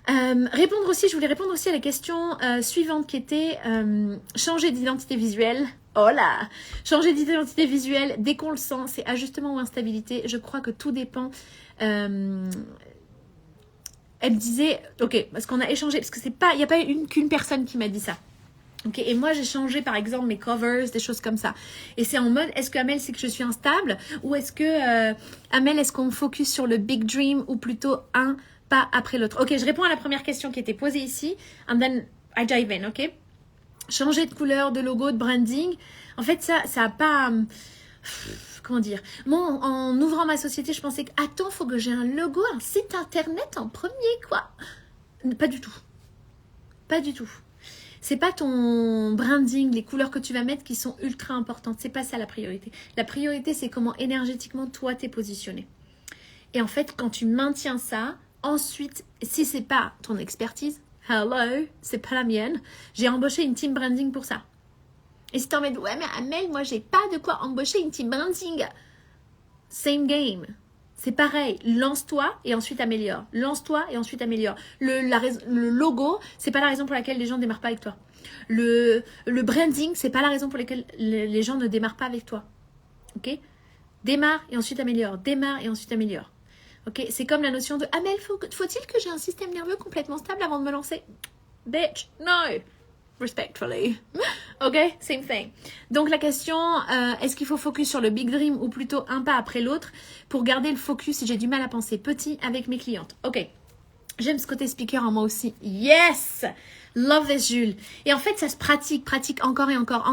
Je voulais répondre aussi à la question suivante qui était changer d'identité visuelle. Oh là! Changer d'identité visuelle, dès qu'on le sent, c'est ajustement ou instabilité. Je crois que tout dépend. Elle me disait, ok, parce qu'on a échangé, parce que il n'y a pas qu'une personne qui m'a dit ça. Ok, et moi j'ai changé par exemple mes covers, des choses comme ça. Et c'est en mode, est-ce que Amel c'est que je suis instable, ou est-ce que Amel, est-ce qu'on focus sur le big dream, ou plutôt un pas après l'autre? Ok, je réponds à la première question qui était posée ici, and then I dive in, ok? changer de couleur, de logo, de branding. En fait, ça a pas... comment dire? Moi, en ouvrant ma société, je pensais que, attends, faut que j'ai un logo, un site internet en premier, quoi. Pas du tout. Pas du tout. C'est pas ton branding, les couleurs que tu vas mettre qui sont ultra importantes. C'est pas ça la priorité. La priorité, c'est comment énergétiquement, toi, t'es positionné. Et en fait, quand tu maintiens ça, ensuite, si c'est pas ton expertise, hello, c'est pas la mienne, j'ai embauché une team branding pour ça. Et si t'en mets, ouais, mais Amel, moi, j'ai pas de quoi embaucher une team branding. Same game. C'est pareil. Lance-toi et ensuite améliore. Lance-toi et ensuite améliore. Le logo, c'est pas la raison pour laquelle les gens ne démarrent pas avec toi. Le branding, c'est pas la raison pour laquelle les gens ne démarrent pas avec toi. Ok? Démarre et ensuite améliore. Démarre et ensuite améliore. Ok? C'est comme la notion de Amel, faut-il que j'ai un système nerveux complètement stable avant de me lancer? Bitch, no. Respectfully. Ok, same thing. Donc la question, est-ce qu'il faut focus sur le big dream ou plutôt un pas après l'autre pour garder le focus si j'ai du mal à penser petit avec mes clientes? Ok, j'aime ce côté speaker en moi aussi. Yes! Love this, Jules. Et en fait, ça se pratique encore et encore.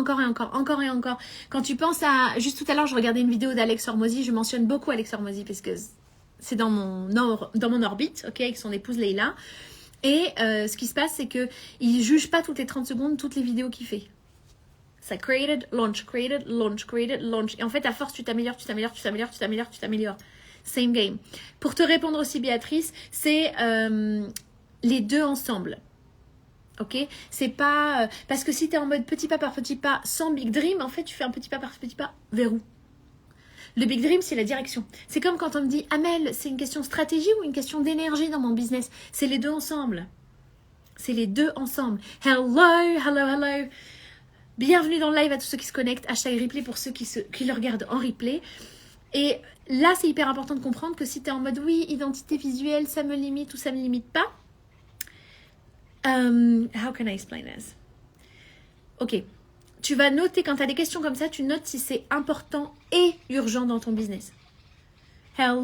Quand tu penses à... Juste tout à l'heure, je regardais une vidéo d'Alex Hormozy. Je mentionne beaucoup Alex Hormozy parce que c'est dans mon orbite, ok, avec son épouse Leïla. Et ce qui se passe, c'est qu'il ne juge pas toutes les 30 secondes toutes les vidéos qu'il fait. Ça created, launch. Et en fait, à force, tu t'améliores. Same game. Pour te répondre aussi, Béatrice, c'est les deux ensemble. Ok? C'est pas... parce que si tu es en mode petit pas par petit pas, sans big dream, en fait, tu fais un petit pas par petit pas vers où? Le big dream, c'est la direction. C'est comme quand on me dit, Amel, c'est une question de stratégie ou une question d'énergie dans mon business? C'est les deux ensemble. Hello. Bienvenue dans le live à tous ceux qui se connectent. Hashtag replay pour ceux qui le regardent en replay. Et là, c'est hyper important de comprendre que si tu es en mode, oui, identité visuelle, ça me limite ou ça me limite pas. How can I explain this? Ok. Tu vas noter, quand tu as des questions comme ça, tu notes si c'est important et urgent dans ton business. Hello,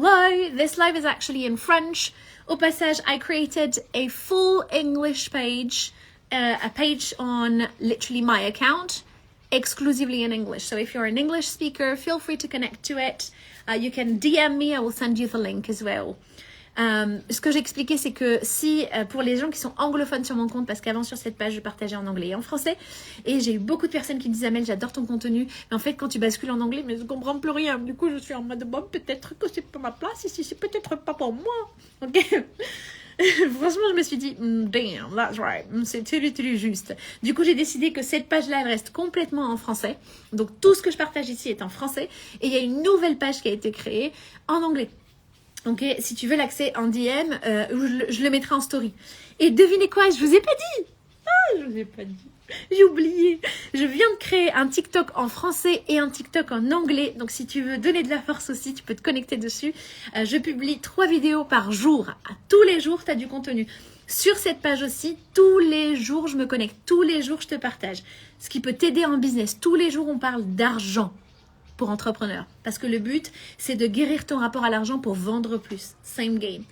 this live is actually in French. Au passage, I created a full English page, a page on literally my account, exclusively in English. So if you're an English speaker, feel free to connect to it. You can DM me, I will send you the link as well. Ce que j'expliquais, c'est que si pour les gens qui sont anglophones sur mon compte, parce qu'avant sur cette page je partageais en anglais et en français, et j'ai eu beaucoup de personnes qui me disaient Amel, j'adore ton contenu, mais en fait quand tu bascules en anglais, mais je comprends plus rien, du coup je suis en mode bon, peut-être que c'est pas ma place ici, c'est peut-être pas pour moi, ok. Franchement je me suis dit damn, that's right, c'est tellement juste. Du coup j'ai décidé que cette page là elle reste complètement en français, donc tout ce que je partage ici est en français, et il y a une nouvelle page qui a été créée en anglais. Ok, si tu veux l'accès en DM, je le mettrai en story. Et devinez quoi, je vous ai pas dit. Je vous ai pas dit. J'ai oublié. Je viens de créer un TikTok en français et un TikTok en anglais. Donc si tu veux donner de la force aussi, tu peux te connecter dessus. Je publie 3 vidéos par jour. Tous les jours, tu as du contenu. Sur cette page aussi, tous les jours, je me connecte. Tous les jours, je te partage. Ce qui peut t'aider en business. Tous les jours, on parle d'argent. Pour entrepreneur. Parce que le but, c'est de guérir ton rapport à l'argent pour vendre plus. Same game.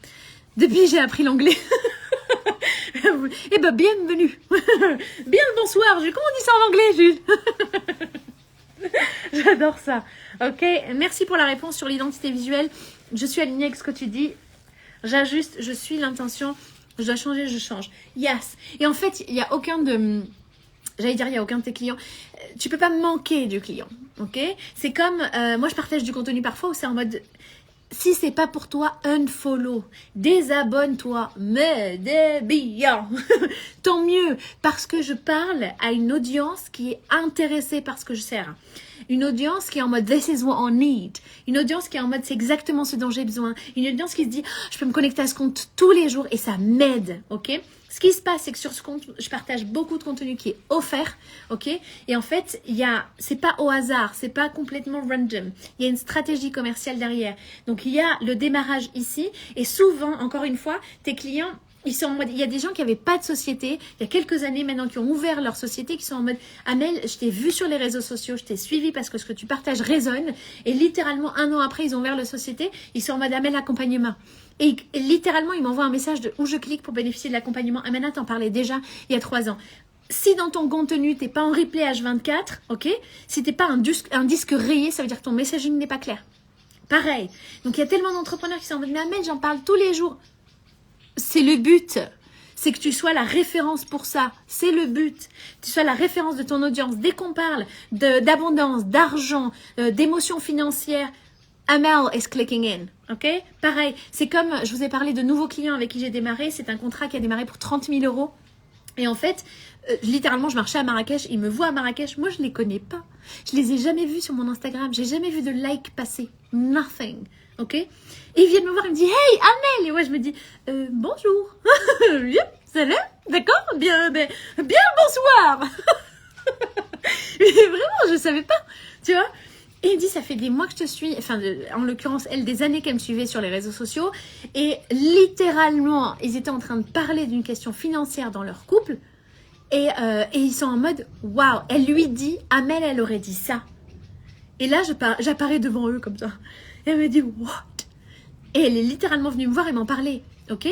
Depuis, j'ai appris l'anglais. Eh ben, bienvenue. Bien le bonsoir. Comment on dit ça en anglais, Jules? J'adore ça. Ok, merci pour la réponse sur l'identité visuelle. Je suis alignée avec ce que tu dis. J'ajuste, je suis l'intention. Je dois changer, je change. Yes. Et en fait, il n'y a aucun de... J'allais dire, il n'y a aucun de tes clients. Tu peux pas manquer du client, ok? C'est comme, moi je partage du contenu parfois où c'est en mode, si c'est pas pour toi, unfollow, désabonne-toi, mais des bien. Tant mieux, parce que je parle à une audience qui est intéressée par ce que je sers. Une audience qui est en mode this is what I need. Une audience qui est en mode c'est exactement ce dont j'ai besoin. Une audience qui se dit je peux me connecter à ce compte tous les jours et ça m'aide, ok? Ce qui se passe, c'est que sur ce compte, je partage beaucoup de contenu qui est offert, ok? Et en fait, c'est pas au hasard, c'est pas complètement random. Il y a une stratégie commerciale derrière. Donc, il y a le démarrage ici. Et souvent, encore une fois, tes clients, ils sont en mode, il y a des gens qui n'avaient pas de société, il y a quelques années maintenant, qui ont ouvert leur société, qui sont en mode, Amel, je t'ai vu sur les réseaux sociaux, je t'ai suivi parce que ce que tu partages résonne. Et littéralement, 1 an après, ils ont ouvert leur société, ils sont en mode, Amel, accompagnement. Et littéralement, ils m'envoient un message de où je clique pour bénéficier de l'accompagnement. Amena, t'en parlais déjà il y a 3 ans. Si dans ton contenu, tu n'es pas en replay H24, ok? Si tu n'es pas un disque rayé, ça veut dire que ton messaging n'est pas clair. Pareil. Donc, il y a tellement d'entrepreneurs qui sont en mode, mais Amel, j'en parle tous les jours. C'est le but. C'est que tu sois la référence pour ça. C'est le but. Tu sois la référence de ton audience. Dès qu'on parle d'abondance, d'argent, d'émotions financières, Amel is clicking in. Ok? Pareil. C'est comme, je vous ai parlé de nouveaux clients avec qui j'ai démarré. C'est un contrat qui a démarré pour 30 000 euros. Et en fait, littéralement, je marchais à Marrakech. Ils me voient à Marrakech. Moi, je ne les connais pas. Je les ai jamais vus sur mon Instagram. J'ai jamais vu de like passer. Nothing. Ok? Et ils viennent me voir. Ils me disent, hey, Amel! Et moi, je me dis, bonjour. Yep, salut. D'accord? Bien le bonsoir. Mais vraiment, je ne savais pas. Tu vois? Et il dit, ça fait des mois que je te suis, enfin, en l'occurrence, elle, des années qu'elle me suivait sur les réseaux sociaux. Et littéralement, ils étaient en train de parler d'une question financière dans leur couple. Et ils sont en mode, waouh, elle lui dit, Amel, elle aurait dit ça. Et là, j'apparais devant eux comme ça. Et elle me dit, what? Et elle est littéralement venue me voir et m'en parler. Ok?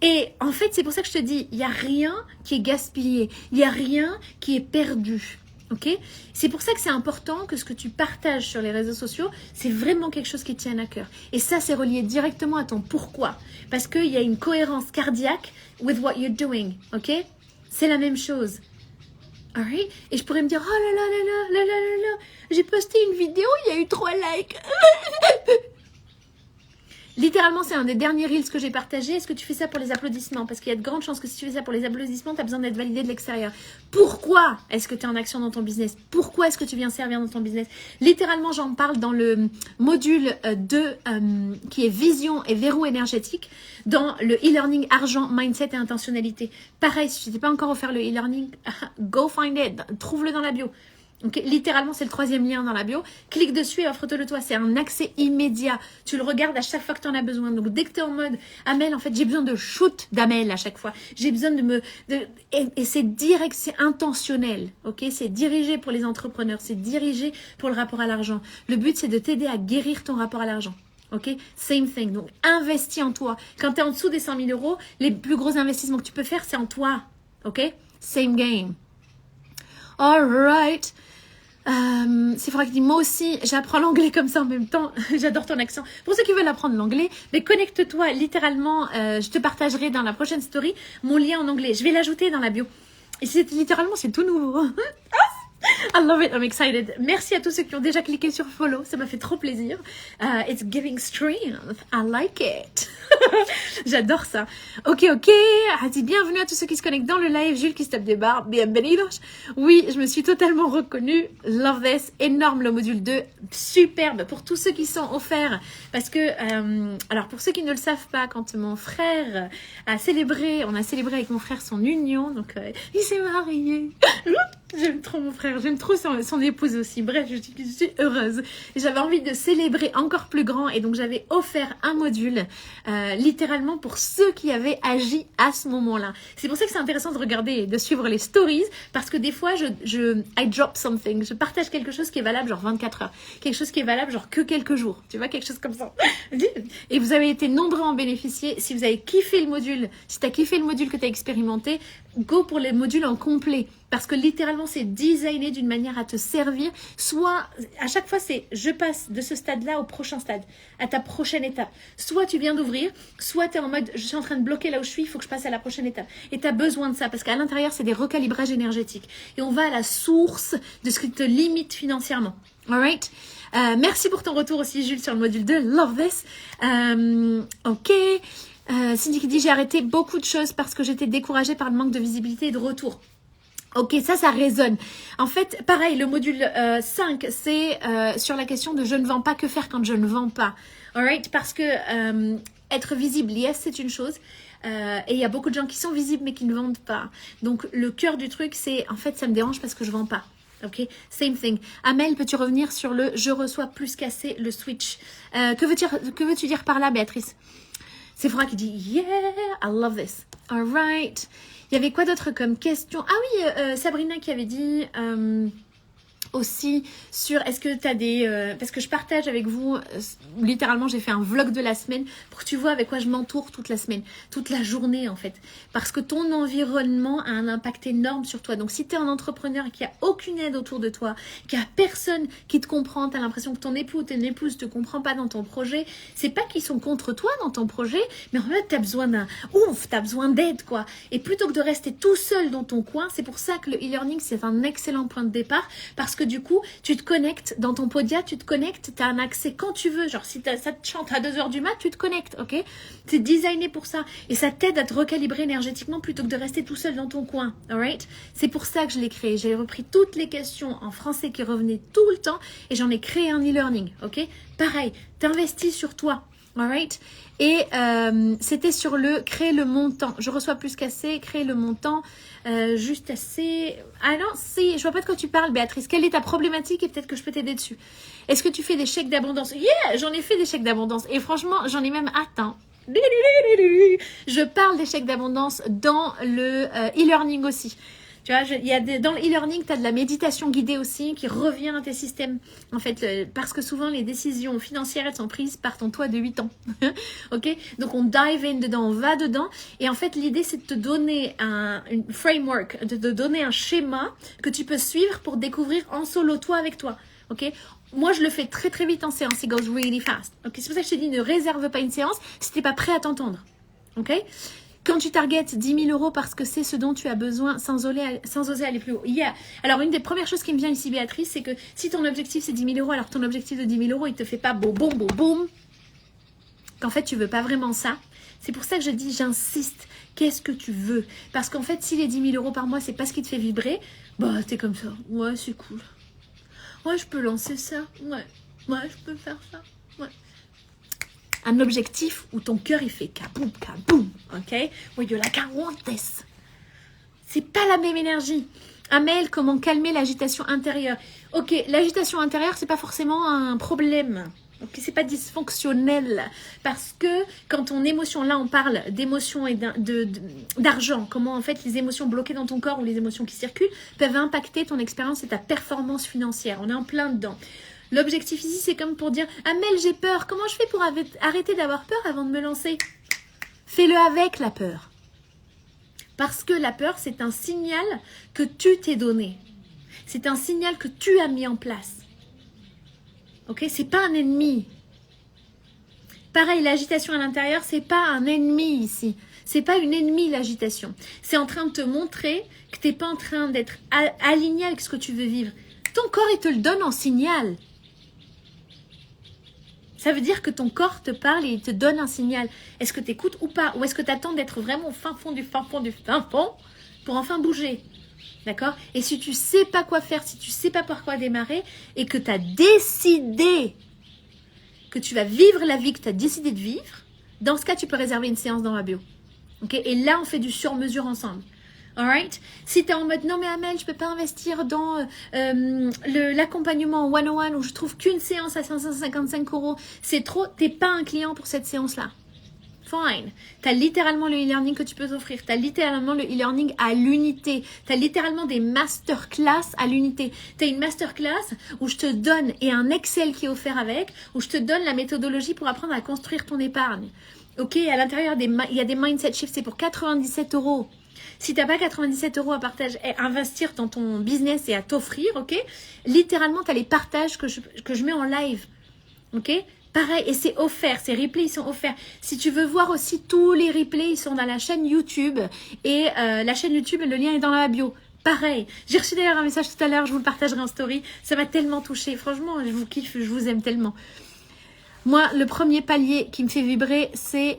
Et en fait, c'est pour ça que je te dis, il n'y a rien qui est gaspillé. Il n'y a rien qui est perdu. Okay? C'est pour ça que c'est important que ce que tu partages sur les réseaux sociaux, c'est vraiment quelque chose qui te tienne à cœur. Et ça, c'est relié directement à ton pourquoi. Parce qu'il y a une cohérence cardiaque with what you're doing. Ok? C'est la même chose. Alright? Et je pourrais me dire, oh là là là là là là là là, j'ai posté une vidéo, il y a eu 3 likes. Littéralement, c'est un des derniers reels que j'ai partagé. Est-ce que tu fais ça pour les applaudissements? Parce qu'il y a de grandes chances que si tu fais ça pour les applaudissements, tu as besoin d'être validé de l'extérieur. Pourquoi est-ce que tu es en action dans ton business? Pourquoi est-ce que tu viens servir dans ton business? Littéralement, j'en parle dans le module 2 qui est vision et verrou énergétique dans le e-learning argent, mindset et intentionnalité. Pareil, si tu n'es pas encore offert le e-learning, go find it. Trouve-le dans la bio. Okay, littéralement, c'est le 3e lien dans la bio. Clique dessus et offre-te-le toi. C'est un accès immédiat. Tu le regardes à chaque fois que tu en as besoin. Donc, dès que tu es en mode Amel, en fait, j'ai besoin de shoot d'Amel à chaque fois. J'ai besoin et c'est direct, c'est intentionnel. Ok, c'est dirigé pour les entrepreneurs. C'est dirigé pour le rapport à l'argent. Le but, c'est de t'aider à guérir ton rapport à l'argent. Ok, same thing. Donc, investis en toi. Quand tu es en dessous des 100 000 euros, les plus gros investissements que tu peux faire, c'est en toi. Ok, same game. All right. C'est vrai qu'il dit, moi aussi, j'apprends l'anglais comme ça en même temps. J'adore ton accent. Pour ceux qui veulent apprendre l'anglais, mais connecte-toi littéralement. Je te partagerai dans la prochaine story mon lien en anglais. Je vais l'ajouter dans la bio. Et littéralement, c'est tout nouveau. I love it, I'm excited. Merci à tous ceux qui ont déjà cliqué sur follow, ça m'a fait trop plaisir. It's giving strength, I like it. J'adore ça. Ok, Hadi, bienvenue à tous ceux qui se connectent dans le live. Jules qui se tape des barres, bienvenidos. Oui, je me suis totalement reconnue. Love this, énorme le module 2, superbe pour tous ceux qui sont offerts. Parce que, alors pour ceux qui ne le savent pas, quand mon frère a célébré, on a célébré avec mon frère son union, donc il s'est marié. J'aime trop mon frère, j'aime trop son épouse aussi. Bref, je suis heureuse. J'avais envie de célébrer encore plus grand et donc j'avais offert un module littéralement pour ceux qui avaient agi à ce moment-là. C'est pour ça que c'est intéressant de regarder et de suivre les stories parce que des fois, I drop something. Je partage quelque chose qui est valable genre 24 heures. Quelque chose qui est valable genre que quelques jours. Tu vois, quelque chose comme ça. Et vous avez été nombreux à en bénéficier. Si vous avez kiffé le module, si tu as kiffé le module que tu as expérimenté, go pour les modules en complet. Parce que littéralement, c'est designé d'une manière à te servir. Soit, à chaque fois, c'est je passe de ce stade-là au prochain stade, à ta prochaine étape. Soit tu viens d'ouvrir, soit tu es en mode je suis en train de bloquer là où je suis, il faut que je passe à la prochaine étape. Et tu as besoin de ça parce qu'à l'intérieur, c'est des recalibrages énergétiques. Et on va à la source de ce qui te limite financièrement. Alright? Merci pour ton retour aussi, Jules, sur le module 2. Love this. Ok. Cindy qui dit j'ai arrêté beaucoup de choses parce que j'étais découragée par le manque de visibilité et de retour. Ok, ça résonne. En fait, pareil, le module 5, c'est sur la question de je ne vends pas, que faire quand je ne vends pas. Alright, parce que être visible, yes, c'est une chose. Et il y a beaucoup de gens qui sont visibles mais qui ne vendent pas. Donc, le cœur du truc, c'est en fait, ça me dérange parce que je ne vends pas. Ok, same thing. Amel, peux-tu revenir sur le je reçois plus qu'assez, le switch? Que veux-tu dire par là, Béatrice? C'est Sephora qui dit yeah, I love this. All right. Il y avait quoi d'autre comme question? Ah oui, Sabrina qui avait dit aussi sur est-ce que tu as des... parce que je partage avec vous, littéralement j'ai fait un vlog de la semaine pour que tu vois avec quoi je m'entoure toute la semaine, toute la journée en fait. Parce que ton environnement a un impact énorme sur toi. Donc si tu es un entrepreneur et qu'il n'y a aucune aide autour de toi, qu'il n'y a personne qui te comprend, tu as l'impression que ton époux ou ton épouse ne te comprend pas dans ton projet, c'est pas qu'ils sont contre toi dans ton projet, mais en fait tu as besoin d'un ouf, tu as besoin d'aide quoi. Et plutôt que de rester tout seul dans ton coin, c'est pour ça que le e-learning c'est un excellent point de départ, parce que du coup, tu te connectes dans ton Podia, tu te connectes, tu as un accès quand tu veux. Genre, si ça te chante à 2 h du mat, tu te connectes, ok? C'est designé pour ça. Et ça t'aide à te recalibrer énergétiquement plutôt que de rester tout seul dans ton coin, alright? C'est pour ça que je l'ai créé. J'ai repris toutes les questions en français qui revenaient tout le temps et j'en ai créé un e-learning, ok? Pareil, t'investis sur toi. Alright. Et c'était sur le créer le montant. Je reçois plus qu'assez, créer le montant, juste assez. Ah non, si, je vois pas de quoi tu parles, Béatrice. Quelle est ta problématique et peut-être que je peux t'aider dessus. Est-ce que tu fais des chèques d'abondance? Yeah, j'en ai fait des chèques d'abondance. Et franchement, j'en ai même atteint. Je parle des chèques d'abondance dans le e-learning aussi. Tu vois, dans le e-learning, tu as de la méditation guidée aussi qui revient dans tes systèmes. En fait, parce que souvent, les décisions financières, elles sont prises par ton toi de 8 ans. Ok? Donc, on dive in dedans, on va dedans. Et en fait, l'idée, c'est de te donner une framework, de te donner un schéma que tu peux suivre pour découvrir en solo, toi avec toi. Ok? Moi, je le fais très, très vite en séance. It goes really fast. Ok? C'est pour ça que je te dis, ne réserve pas une séance si tu n'es pas prêt à t'entendre. Ok? Quand tu targetes 10 000 € parce que c'est ce dont tu as besoin sans oser aller plus haut. Yeah. Alors, une des premières choses qui me vient ici, Béatrice, c'est que si ton objectif c'est 10 000 €, alors ton objectif de 10 000 €, il te fait pas boum, boum, boum, boum, qu'en fait, tu veux pas vraiment ça. C'est pour ça que je dis, j'insiste, qu'est-ce que tu veux? Parce qu'en fait, si les 10 000 € par mois, c'est pas ce qui te fait vibrer, bah, t'es comme ça. Ouais, c'est cool. Ouais, je peux lancer ça. Ouais, je peux faire ça. Ouais. Un objectif où ton cœur il fait kaboum, kaboum, ok? Where you're like, I want this. C'est pas la même énergie. Amel, comment calmer l'agitation intérieure? Ok, l'agitation intérieure, c'est pas forcément un problème. Ok, c'est pas dysfonctionnel. Parce que quand ton émotion, là on parle d'émotion et d'argent, comment en fait les émotions bloquées dans ton corps ou les émotions qui circulent peuvent impacter ton expérience et ta performance financière. On est en plein dedans. L'objectif ici, c'est comme pour dire « Amel, j'ai peur. Comment je fais pour arrêter d'avoir peur avant de me lancer ?» Fais-le avec la peur. Parce que la peur, c'est un signal que tu t'es donné. C'est un signal que tu as mis en place. Ok? C'est pas un ennemi. Pareil, l'agitation à l'intérieur, c'est pas un ennemi ici. C'est pas une ennemie, l'agitation. C'est en train de te montrer que t'es pas en train d'être aligné avec ce que tu veux vivre. Ton corps, il te le donne en signal. Ça veut dire que ton corps te parle et il te donne un signal. Est-ce que tu écoutes ou pas? Ou est-ce que tu attends d'être vraiment au fin fond du fin fond du fin fond pour enfin bouger? D'accord? Et si tu sais pas quoi faire, si tu sais pas par quoi démarrer et que tu as décidé que tu vas vivre la vie que tu as décidé de vivre, dans ce cas, tu peux réserver une séance dans ma bio. Ok? Et là, on fait du sur-mesure ensemble. Alright? Si tu es en mode non mais Amel, je peux pas investir dans l'accompagnement 101 où je trouve qu'une séance à 555 €, c'est trop, t'es pas un client pour cette séance-là. Fine. Tu as littéralement le e-learning que tu peux t'offrir. Tu as littéralement le e-learning à l'unité. Tu as littéralement des masterclass à l'unité. Tu as une masterclass où je te donne, et un Excel qui est offert avec, où je te donne la méthodologie pour apprendre à construire ton épargne. Ok, à l'intérieur, il y a des mindset shifts, c'est pour 97 €. Si tu n'as pas 97 € à partager, à investir dans ton business et à t'offrir, ok, littéralement, tu as les partages que je mets en live. Ok, pareil, et c'est offert, ces replays, ils sont offerts. Si tu veux voir aussi tous les replays, ils sont dans la chaîne YouTube. Et la chaîne YouTube, le lien est dans la bio. Pareil, j'ai reçu d'ailleurs un message tout à l'heure, je vous le partagerai en story. Ça m'a tellement touchée, franchement, je vous kiffe, je vous aime tellement. Moi, le premier palier qui me fait vibrer, c'est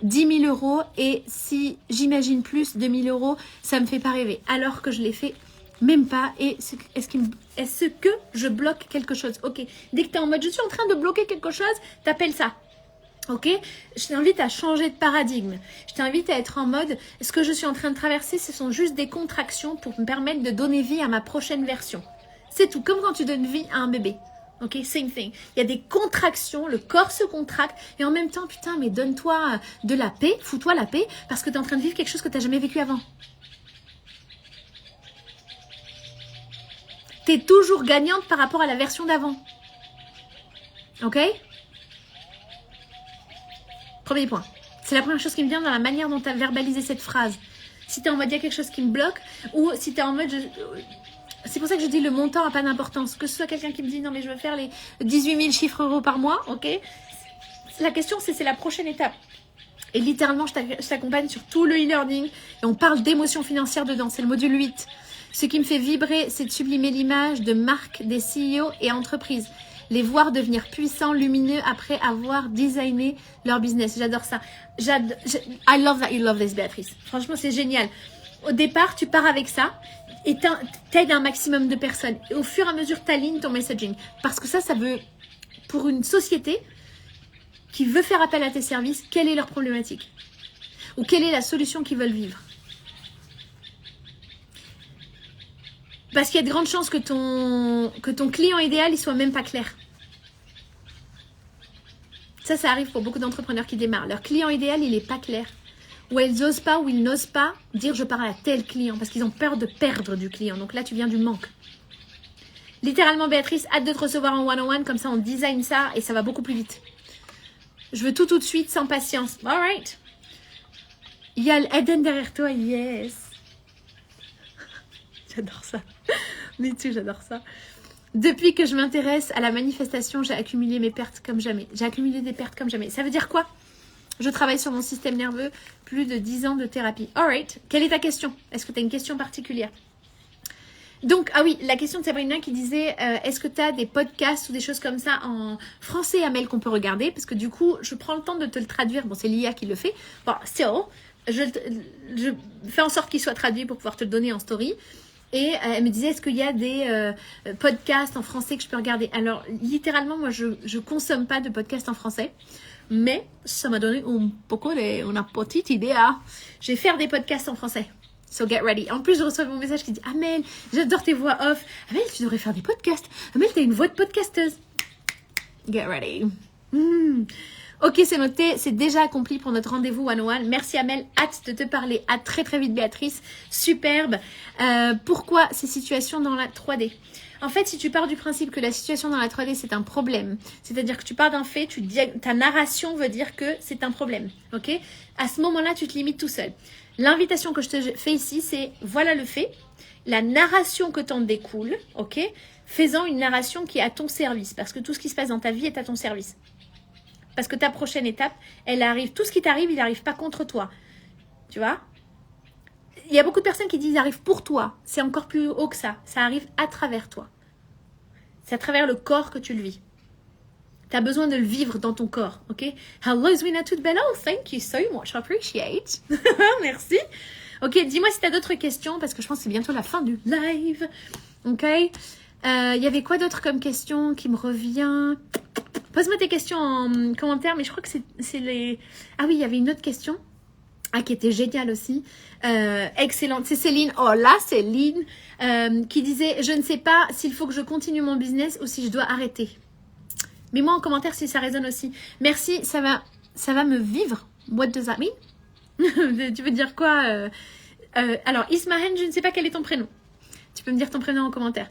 10 000 € et si j'imagine plus, 2 000 €, ça me fait pas rêver. Alors que je l'ai fait même pas. Et est-ce que je bloque quelque chose? Ok, dès que tu es en mode je suis en train de bloquer quelque chose, t'appelles ça. Ok, je t'invite à changer de paradigme. Je t'invite à être en mode ce que je suis en train de traverser, ce sont juste des contractions pour me permettre de donner vie à ma prochaine version. C'est tout, comme quand tu donnes vie à un bébé. Ok, same thing. Il y a des contractions, le corps se contracte et en même temps, putain, mais donne-toi de la paix, fous-toi la paix parce que tu es en train de vivre quelque chose que tu n'as jamais vécu avant. Tu es toujours gagnante par rapport à la version d'avant. Ok? Premier point. C'est la première chose qui me vient dans la manière dont tu as verbalisé cette phrase. Si tu es en mode il y a quelque chose qui me bloque, ou si tu es en mode c'est pour ça que je dis le montant n'a pas d'importance. Que ce soit quelqu'un qui me dit non mais je veux faire les 18 000 chiffres euros par mois, ok? La question c'est la prochaine étape. Et littéralement je t'accompagne sur tout le e-learning et on parle d'émotions financières dedans. C'est le module 8. Ce qui me fait vibrer, c'est de sublimer l'image de marques, des CEO et entreprises. Les voir devenir puissants, lumineux après avoir designé leur business. J'adore ça. I love that you love this, Béatrice. Franchement, c'est génial. Au départ, tu pars avec ça et t'aides un maximum de personnes. Et au fur et à mesure, t'alignes ton messaging. Parce que ça veut, pour une société qui veut faire appel à tes services, quelle est leur problématique? Ou quelle est la solution qu'ils veulent vivre? Parce qu'il y a de grandes chances que ton client idéal, il soit même pas clair. Ça arrive pour beaucoup d'entrepreneurs qui démarrent. Leur client idéal, il n'est pas clair. Ou ils osent pas, ou ils n'osent pas dire je parle à tel client. Parce qu'ils ont peur de perdre du client. Donc là, tu viens du manque. Littéralement, Béatrice, hâte de te recevoir en one-on-one. Comme ça, on design ça et ça va beaucoup plus vite. Je veux tout de suite, sans patience. All right. Il y a l'Eden derrière toi. Yes. J'adore ça. Me too, j'adore ça. Depuis que je m'intéresse à la manifestation, j'ai accumulé mes pertes comme jamais. J'ai accumulé des pertes comme jamais. Ça veut dire quoi? Je travaille sur mon système nerveux, plus de 10 ans de thérapie. Alright, quelle est ta question? Est-ce que tu as une question particulière? Donc, ah oui, la question de Sabrina qui disait, est-ce que tu as des podcasts ou des choses comme ça en français, Amel, qu'on peut regarder? Parce que du coup, je prends le temps de te le traduire. Bon, c'est l'IA qui le fait. Bon, still, je fais en sorte qu'il soit traduit pour pouvoir te le donner en story. Et elle me disait, est-ce qu'il y a des podcasts en français que je peux regarder? Alors, littéralement, moi, je consomme pas de podcasts en français. Mais ça m'a donné une petite idée. Hein. Je vais faire des podcasts en français. So get ready. En plus, je reçois mon message qui dit, Amel, j'adore tes voix off. Amel, tu devrais faire des podcasts. Amel, t'as une voix de podcasteuse. Get ready. Ok, c'est noté, c'est déjà accompli pour notre rendez-vous one-on-one. Merci Amel, hâte de te parler. À très très vite Béatrice, superbe. Pourquoi ces situations dans la 3D? En fait, si tu pars du principe que la situation dans la 3D c'est un problème, c'est-à-dire que tu pars d'un fait, ta narration veut dire que c'est un problème, ok? À ce moment-là, tu te limites tout seul. L'invitation que je te fais ici, c'est voilà le fait, la narration que t'en découle, ok? Faisant une narration qui est à ton service, parce que tout ce qui se passe dans ta vie est à ton service. Parce que ta prochaine étape, elle arrive. Tout ce qui t'arrive, il n'arrive pas contre toi. Tu vois? Il y a beaucoup de personnes qui disent, il arrive pour toi. C'est encore plus haut que ça. Ça arrive à travers toi. C'est à travers le corps que tu le vis. Tu as besoin de le vivre dans ton corps. Ok? Hello, Zwina Toutbello. Thank you so much. I appreciate. Merci. Ok, dis-moi si tu as d'autres questions, parce que je pense que c'est bientôt la fin du live. Ok? Il y avait quoi d'autre comme question qui me revient? Pose-moi tes questions en commentaire, mais je crois que c'est les... Ah oui, il y avait une autre question qui était géniale aussi. Excellente. C'est Céline. Oh là, Céline qui disait, je ne sais pas s'il faut que je continue mon business ou si je dois arrêter. Mets-moi en commentaire si ça résonne aussi. Merci, ça va me vivre. What does that mean? Tu veux dire quoi alors, Ismahen, je ne sais pas quel est ton prénom. Tu peux me dire ton prénom en commentaire.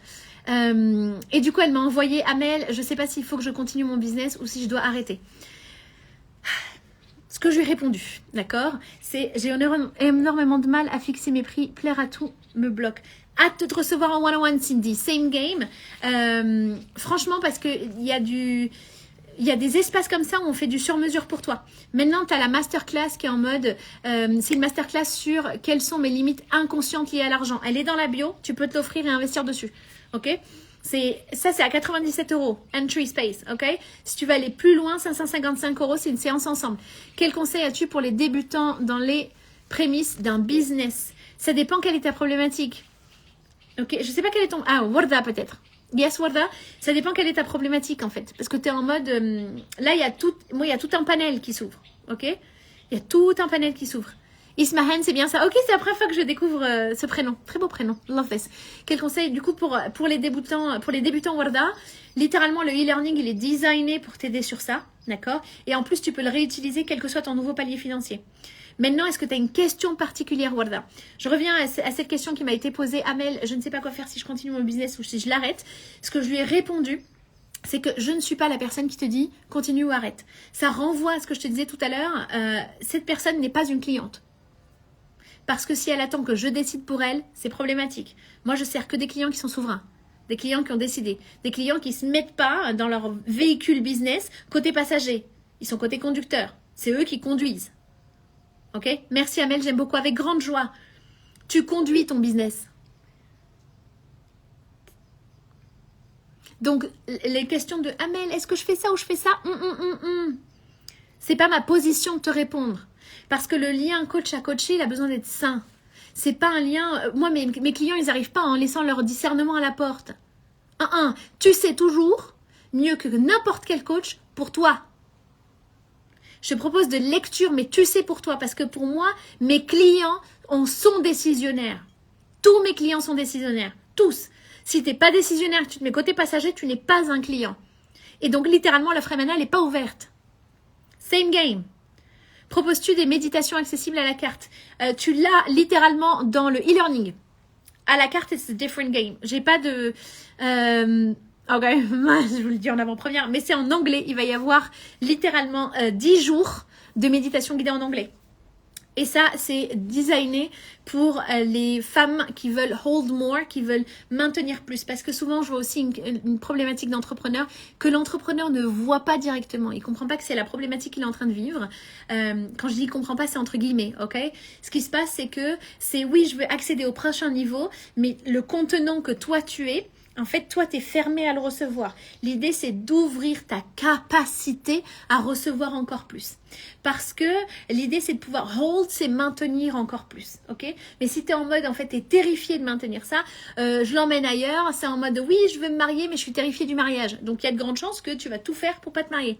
Et du coup, elle m'a envoyé Amel, je ne sais pas s'il faut que je continue mon business ou si je dois arrêter. Ce que je lui ai répondu, d'accord, c'est j'ai énormément de mal à fixer mes prix, plaire à tout me bloque. Hâte de te recevoir en one-on-one, Cindy. Same game. Franchement, parce qu'il y a des espaces comme ça où on fait du sur-mesure pour toi. Maintenant, tu as la masterclass qui est en mode, c'est une masterclass sur quelles sont mes limites inconscientes liées à l'argent. Elle est dans la bio, tu peux te l'offrir et investir dessus. Ok? C'est à 97 €, entry space, ok? Si tu veux aller plus loin, 555 €, c'est une séance ensemble. Quel conseil as-tu pour les débutants dans les prémices d'un business? Ça dépend quelle est ta problématique. Ok, je sais pas quel est ton... Ah, Warda peut-être. Yes, Warda. Ça dépend quelle est ta problématique en fait. Parce que tu es en mode... là, il y a tout un panel qui s'ouvre, ok? Il y a tout un panel qui s'ouvre. Ismahen, c'est bien ça. Ok, c'est la première fois que je découvre ce prénom. Très beau prénom. Love this. Quel conseil du coup pour les débutants Warda? Littéralement, le e-learning, il est designé pour t'aider sur ça. D'accord? Et en plus, tu peux le réutiliser quel que soit ton nouveau palier financier. Maintenant, est-ce que tu as une question particulière, Warda? Je reviens à cette question qui m'a été posée. Amel, je ne sais pas quoi faire si je continue mon business ou si je l'arrête. Ce que je lui ai répondu, c'est que je ne suis pas la personne qui te dit continue ou arrête. Ça renvoie à ce que je te disais tout à l'heure. Cette personne n'est pas une cliente. Parce que si elle attend que je décide pour elle, c'est problématique. Moi, je sers que des clients qui sont souverains. Des clients qui ont décidé. Des clients qui ne se mettent pas dans leur véhicule business côté passager. Ils sont côté conducteur. C'est eux qui conduisent. Ok? Merci Amel, j'aime beaucoup. Avec grande joie. Tu conduis ton business. Donc, les questions de Amel, est-ce que je fais ça ou je fais ça? C'est pas ma position de te répondre. Parce que le lien coach à coacher, il a besoin d'être sain. C'est pas un lien... Moi, mes clients, ils n'arrivent pas en laissant leur discernement à la porte. Tu sais toujours mieux que n'importe quel coach pour toi. Je propose de lecture, mais tu sais pour toi. Parce que pour moi, mes clients sont décisionnaires. Tous mes clients sont décisionnaires. Tous. Si tu n'es pas décisionnaire, tu te mets côté passager, tu n'es pas un client. Et donc, littéralement, l'offre M&A, elle n'est pas ouverte. Same game. Proposes-tu des méditations accessibles à la carte? Tu l'as littéralement dans le e-learning. À la carte, it's a different game. J'ai pas de... ok, je vous le dis en avant-première, mais c'est en anglais. Il va y avoir littéralement 10 jours de méditation guidée en anglais. Et ça, c'est designé pour les femmes qui veulent hold more, qui veulent maintenir plus. Parce que souvent, je vois aussi une problématique d'entrepreneur que l'entrepreneur ne voit pas directement. Il ne comprend pas que c'est la problématique qu'il est en train de vivre. Quand je dis « il ne comprend pas », c'est entre guillemets, ok? Ce qui se passe, c'est que oui, je veux accéder au prochain niveau, mais le contenant que toi, tu es, en fait, toi, tu es fermé à le recevoir. L'idée, c'est d'ouvrir ta capacité à recevoir encore plus. Parce que l'idée, c'est de pouvoir hold, c'est maintenir encore plus. Ok? Mais si tu es en mode, en fait, tu es terrifié de maintenir ça, je l'emmène ailleurs. C'est en mode, oui, je veux me marier, mais je suis terrifiée du mariage. Donc, il y a de grandes chances que tu vas tout faire pour pas te marier.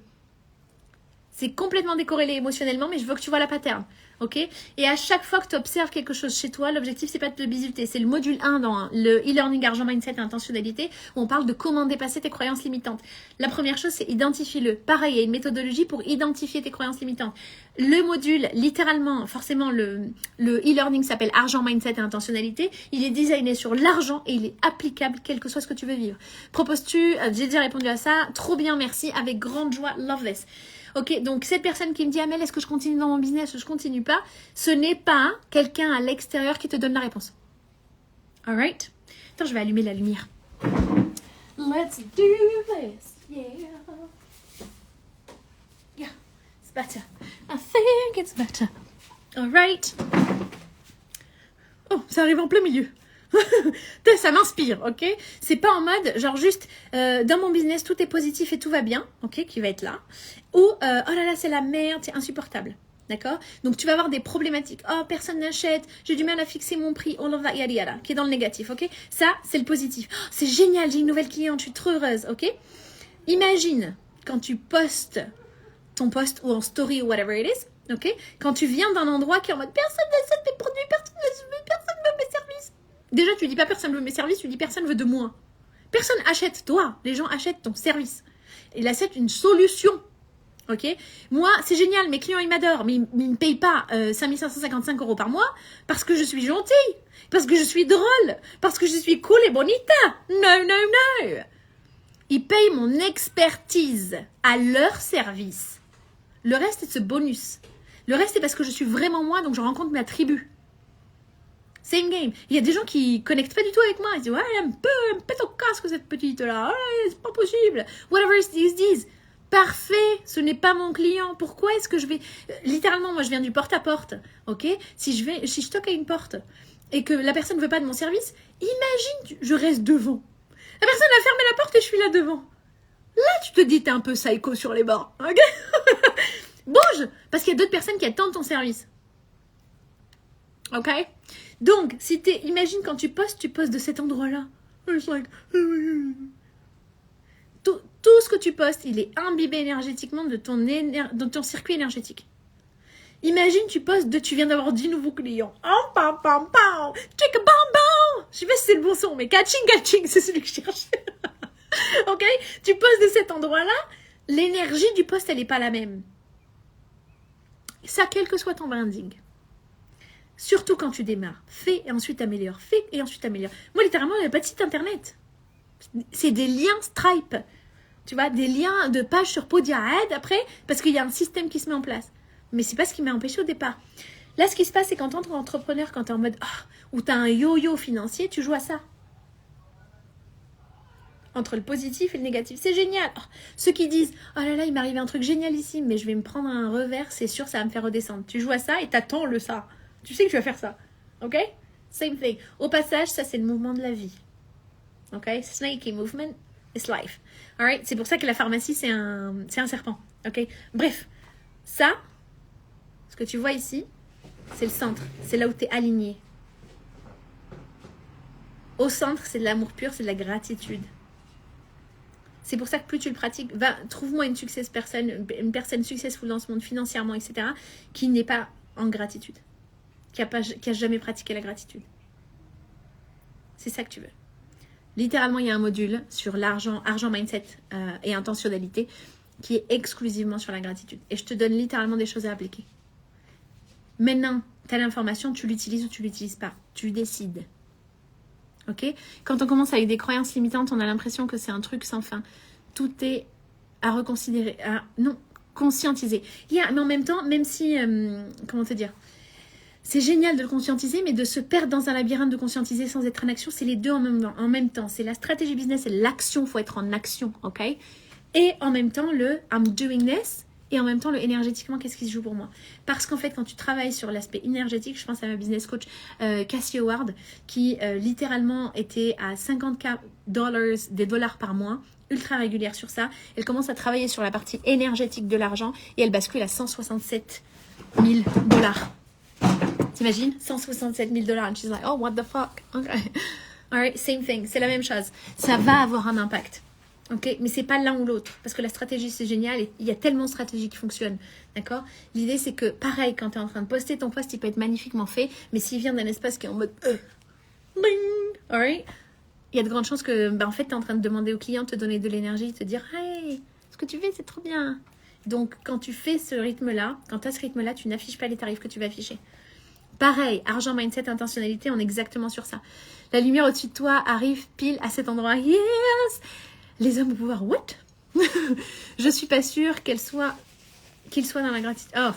C'est complètement décorrélé émotionnellement, mais je veux que tu vois la pattern. Ok? Et à chaque fois que tu observes quelque chose chez toi, l'objectif, c'est pas de te bisuter. C'est le module 1 dans le e-learning argent, mindset et intentionnalité où on parle de comment dépasser tes croyances limitantes. La première chose, c'est identifie-le. Pareil, il y a une méthodologie pour identifier tes croyances limitantes. Le module, littéralement, forcément, le e-learning s'appelle argent, mindset et intentionnalité. Il est designé sur l'argent et il est applicable quel que soit ce que tu veux vivre. Proposes-tu? J'ai déjà répondu à ça. Trop bien, merci. Avec grande joie. Love this. Ok, donc cette personne qui me dit « Amel, est-ce que je continue dans mon business ou je continue pas ?» Ce n'est pas quelqu'un à l'extérieur qui te donne la réponse. Alright? Attends, je vais allumer la lumière. Let's do this, yeah. Yeah, it's better. I think it's better. Alright. Oh, ça arrive en plein milieu. Ça m'inspire, ok? C'est pas en mode, genre juste, dans mon business, tout est positif et tout va bien, ok? Qui va être là. Ou, oh là là, c'est la merde, c'est insupportable. D'accord? Donc, tu vas avoir des problématiques. Oh, personne n'achète, j'ai du mal à fixer mon prix, all of that, yada yada, qui est dans le négatif, ok? Ça, c'est le positif. Oh, c'est génial, j'ai une nouvelle cliente, je suis trop heureuse, ok? Imagine, quand tu postes ton post ou en story ou whatever it is, ok? Quand tu viens d'un endroit qui est en mode, personne n'achète mes produits, personne ne veut mes services. Déjà, tu dis pas personne veut mes services, tu dis personne veut de moi. Personne achète toi, les gens achètent ton service. Il achète une solution. Ok? Moi, c'est génial, mes clients, ils m'adorent, mais ils ne me payent pas 5555 € par mois parce que je suis gentille, parce que je suis drôle, parce que je suis cool et bonita. No, no, no. Ils payent mon expertise à leur service. Le reste, c'est ce bonus. Le reste, c'est parce que je suis vraiment moi, donc je rencontre ma tribu. C'est une game. Il y a des gens qui connectent pas du tout avec moi. Ils disent, ouais, un peu au casque cette petite-là. Ouais, c'est pas possible. Whatever ils disent. Parfait, ce n'est pas mon client. Pourquoi est-ce que je vais... Littéralement, moi, je viens du porte-à-porte. Ok? Si je toque à une porte et que la personne ne veut pas de mon service, imagine, je reste devant. La personne a fermé la porte et je suis là devant. Là, tu te dis, t'es un peu psycho sur les bords. Ok? Bouge! Parce qu'il y a d'autres personnes qui attendent ton service. Ok? Donc, imagine quand tu postes de cet endroit-là. Tout ce que tu postes, il est imbibé énergétiquement de ton circuit énergétique. Imagine, tu viens d'avoir 10 nouveaux clients. Oh, pam, pam, pam. Tchik, bam, bam. Je sais pas si c'est le bon son, mais catching, c'est celui que je cherchais. Ok? Tu postes de cet endroit-là, l'énergie du post, elle n'est pas la même. Ça, quel que soit ton branding. Surtout quand tu démarres. Fais et ensuite améliore. Fais et ensuite améliore. Moi, littéralement, il n'y a pas de site internet. C'est des liens Stripe. Tu vois, des liens de pages sur Podiaad après, parce qu'il y a un système qui se met en place. Mais c'est pas ce qui m'a empêché au départ. Là, ce qui se passe, c'est qu'en tant qu'entrepreneur, quand tu es en mode où tu as un yo-yo financier, tu joues à ça. Entre le positif et le négatif. C'est génial. Ceux qui disent « Oh là là, il m'est arrivé un truc génialissime, mais je vais me prendre un revers, c'est sûr, ça va me faire redescendre. » Tu joues à ça et t'attends le ça. Tu sais que tu vas faire ça. Ok? Same thing. Au passage, ça, c'est le mouvement de la vie. Ok? Snaky movement is life. Alright? C'est pour ça que la pharmacie, c'est un serpent. Ok? Bref. Ça, ce que tu vois ici, c'est le centre. C'est là où tu es aligné. Au centre, c'est de l'amour pur, c'est de la gratitude. C'est pour ça que plus tu le pratiques, trouve-moi une personne successful dans ce monde financièrement, etc., qui n'est pas en gratitude, qui a jamais pratiqué la gratitude. C'est ça que tu veux. Littéralement, il y a un module sur l'argent, mindset et intentionnalité qui est exclusivement sur la gratitude. Et je te donne littéralement des choses à appliquer. Maintenant, tu as l'information, tu l'utilises ou tu l'utilises pas. Tu décides. Ok? Quand on commence avec des croyances limitantes, on a l'impression que c'est un truc sans fin. Tout est à reconsidérer, conscientiser. Mais en même temps, même si, comment te dire, c'est génial de le conscientiser, mais de se perdre dans un labyrinthe de conscientiser sans être en action, c'est les deux en même temps. C'est la stratégie business et l'action, il faut être en action, ok? Et en même temps, le I'm doing this, et en même temps, le énergétiquement, qu'est-ce qui se joue pour moi? Parce qu'en fait, quand tu travailles sur l'aspect énergétique, je pense à ma business coach Cassie Howard, qui littéralement était à 50K des dollars par mois, ultra régulière sur ça. Elle commence à travailler sur la partie énergétique de l'argent et elle bascule à 167 000 dollars. T'imagines? 167 000 dollars. And she's like, oh, what the fuck? Okay. Alright, same thing. C'est la même chose. Ça va avoir un impact. Ok, mais c'est pas l'un ou l'autre, parce que la stratégie c'est génial et il y a tellement de stratégies qui fonctionnent, d'accord? L'idée c'est que pareil, quand tu es en train de poster ton post, il peut être magnifiquement fait, mais s'il vient d'un espace qui est en mode bing, alright, il y a de grandes chances que en fait tu es en train de demander au client de te donner de l'énergie, de te dire hey, ce que tu fais c'est trop bien. Donc quand tu fais ce rythme-là, quand tu as ce rythme-là, tu n'affiches pas les tarifs que tu vas afficher. Pareil, argent, mindset, intentionnalité, on est exactement sur ça. La lumière au-dessus de toi arrive pile à cet endroit. Yes! Les hommes au pouvoir, what? Je suis pas sûre qu'ils soient dans la gratitude. Oh,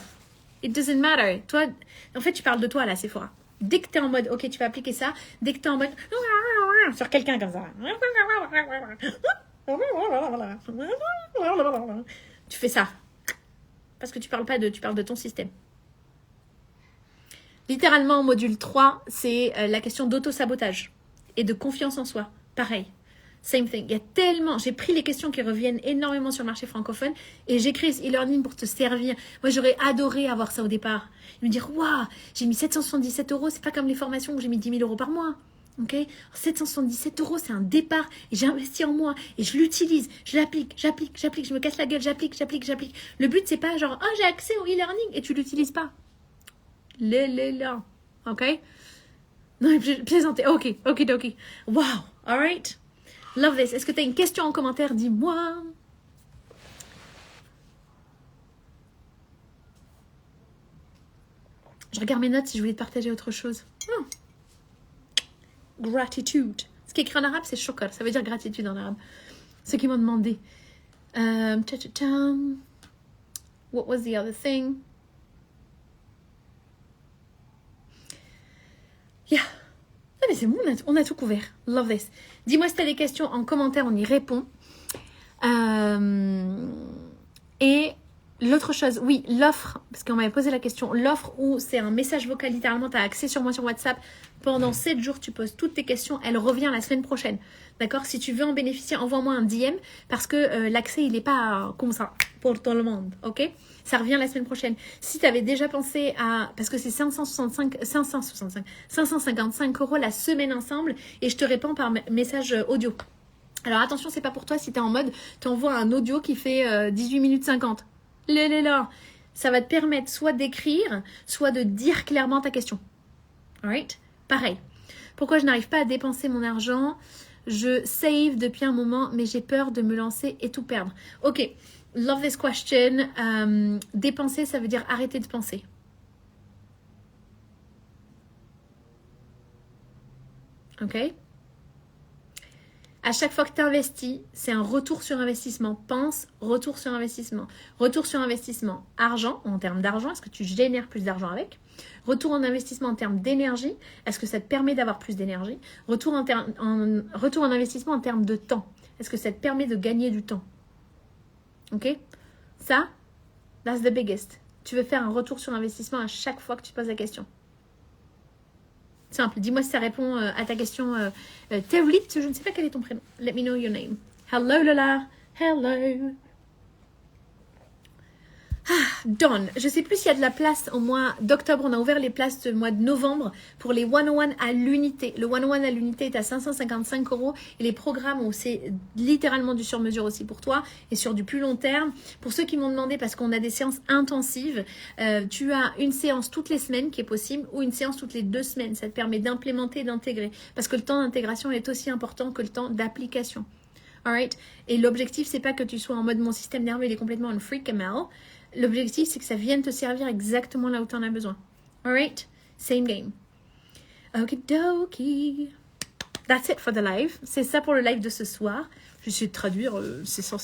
it doesn't matter. Toi, en fait, tu parles de toi là, Sephora. Dès que tu es en mode, ok, tu vas appliquer ça, dès que tu es en mode sur quelqu'un comme ça, tu fais ça. Parce que tu parles de ton système. Littéralement, en module 3, c'est la question d'auto-sabotage et de confiance en soi. Pareil. Same thing. Il y a tellement... J'ai pris les questions qui reviennent énormément sur le marché francophone et j'ai créé ce e-learning pour te servir. Moi, j'aurais adoré avoir ça au départ. Me dire, waouh, j'ai mis 777 €. C'est pas comme les formations où j'ai mis 10 000 € par mois. Ok, 777 €, c'est un départ. Et j'ai investi en moi et je l'utilise. Je l'applique. Je me casse la gueule. J'applique. Le but, c'est pas genre, oh, j'ai accès au e-learning et tu l'utilises pas. Là. Ok? Non, mais plaisanter. Ok. Wow. All right. Love this. Est-ce que tu as une question en commentaire? Dis-moi. Je regarde mes notes si je voulais te partager autre chose. Gratitude. Ce qui est écrit en arabe, c'est shukr. Ça veut dire gratitude en arabe. Ceux qui m'ont demandé. What was the other thing? Yeah. Ah mais c'est bon, on a tout couvert. Love this. Dis-moi si tu as des questions en commentaire, on y répond. Et l'autre chose, oui, l'offre, parce qu'on m'avait posé la question, l'offre où c'est un message vocal, littéralement, tu as accès sur moi sur WhatsApp. Pendant 7 jours, tu poses toutes tes questions. Elle revient la semaine prochaine. D'accord? Si tu veux en bénéficier, envoie-moi un DM parce que l'accès, il n'est pas comme ça pour tout le monde. Ok? Ça revient la semaine prochaine. Si tu avais déjà pensé à... Parce que c'est 555 € la semaine ensemble et je te réponds par message audio. Alors attention, c'est pas pour toi si tu es en mode, tu envoies un audio qui fait 18 minutes 50. Là. Ça va te permettre soit d'écrire, soit de dire clairement ta question. Alright? Pareil. Pourquoi je n'arrive pas à dépenser mon argent? Je save depuis un moment, mais j'ai peur de me lancer et tout perdre. Ok. Love this question. Dépenser, ça veut dire arrêter de penser. Ok? À chaque fois que tu investis, c'est un retour sur investissement. Pense retour sur investissement. Retour sur investissement, argent, en termes d'argent, est-ce que tu génères plus d'argent avec? Retour en investissement en termes d'énergie, est-ce que ça te permet d'avoir plus d'énergie? Retour en investissement en termes de temps, est-ce que ça te permet de gagner du temps? Ok? Ça, that's the biggest. Tu veux faire un retour sur investissement à chaque fois que tu poses la question. Simple, dis-moi si ça répond à ta question. Tevlit, je ne sais pas quel est ton prénom. Let me know your name. Hello Lola. Hello. Dawn, je ne sais plus s'il y a de la place au mois d'octobre. On a ouvert les places du mois de novembre pour les 101 à l'unité. Le 101 à l'unité est à 555 € et les programmes où c'est littéralement du sur-mesure aussi pour toi et sur du plus long terme. Pour ceux qui m'ont demandé, parce qu'on a des séances intensives, tu as une séance toutes les semaines qui est possible ou une séance toutes les 2 semaines. Ça te permet d'implémenter et d'intégrer parce que le temps d'intégration est aussi important que le temps d'application. Alright? Et l'objectif, c'est pas que tu sois en mode mon système nerveux il est complètement un freak ML. L'objectif, c'est que ça vienne te servir exactement là où tu en as besoin. Alright? Same game. Okidoki. That's it for the live. C'est ça pour le live de ce soir. Je vais essayer de traduire, c'est sans.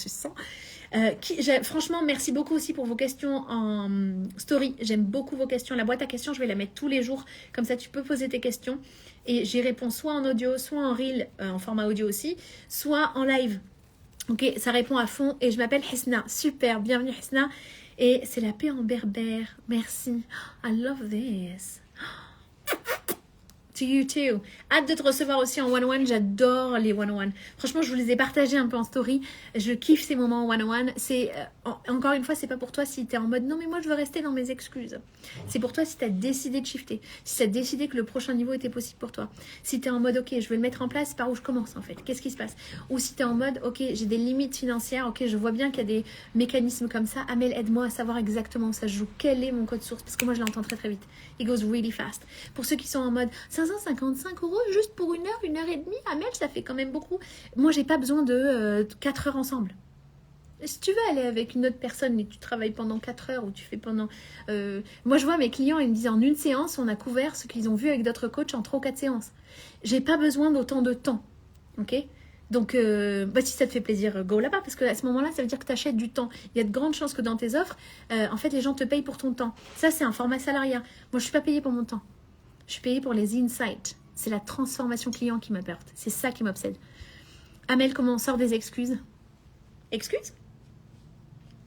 Franchement, merci beaucoup aussi pour vos questions en story. J'aime beaucoup vos questions. La boîte à questions, je vais la mettre tous les jours. Comme ça, tu peux poser tes questions. Et j'y réponds soit en audio, soit en reel, en format audio aussi, soit en live. Ok, ça répond à fond. Et je m'appelle Hisna. Super, bienvenue Hisna. Et c'est la paix en berbère. Merci. I love this. To you too. Hâte de te recevoir aussi en one-on-one. J'adore les one-on-one. Franchement, je vous les ai partagés un peu en story. Je kiffe ces moments en one-on-one. C'est, encore une fois, c'est pas pour toi si tu es en mode non, mais moi je veux rester dans mes excuses. C'est pour toi si tu as décidé de shifter. Si tu as décidé que le prochain niveau était possible pour toi. Si tu es en mode ok, je veux le mettre en place, par où je commence en fait. Qu'est-ce qui se passe? Ou si tu es en mode ok, j'ai des limites financières. Ok, je vois bien qu'il y a des mécanismes comme ça. Amel, aide-moi à savoir exactement où ça se joue. Quel est mon code source? Parce que moi je l'entends très très vite. It goes really fast. Pour ceux qui sont en mode 555 € juste pour une heure et demie, Amel, ça fait quand même beaucoup. Moi, j'ai pas besoin de 4 heures ensemble. Si tu veux aller avec une autre personne et tu travailles pendant 4 heures ou tu fais pendant... Moi, je vois mes clients, ils me disent en une séance, on a couvert ce qu'ils ont vu avec d'autres coachs en 3 ou 4 séances. J'ai pas besoin d'autant de temps. Ok? Donc, si ça te fait plaisir, go là-bas. Parce qu'à ce moment-là, ça veut dire que tu achètes du temps. Il y a de grandes chances que dans tes offres, en fait, les gens te payent pour ton temps. Ça, c'est un format salariat. Moi, je suis pas payée pour mon temps. Je suis payée pour les insights. C'est la transformation client qui m'apporte. C'est ça qui m'obsède. Amel, comment on sort des excuses? Excuses?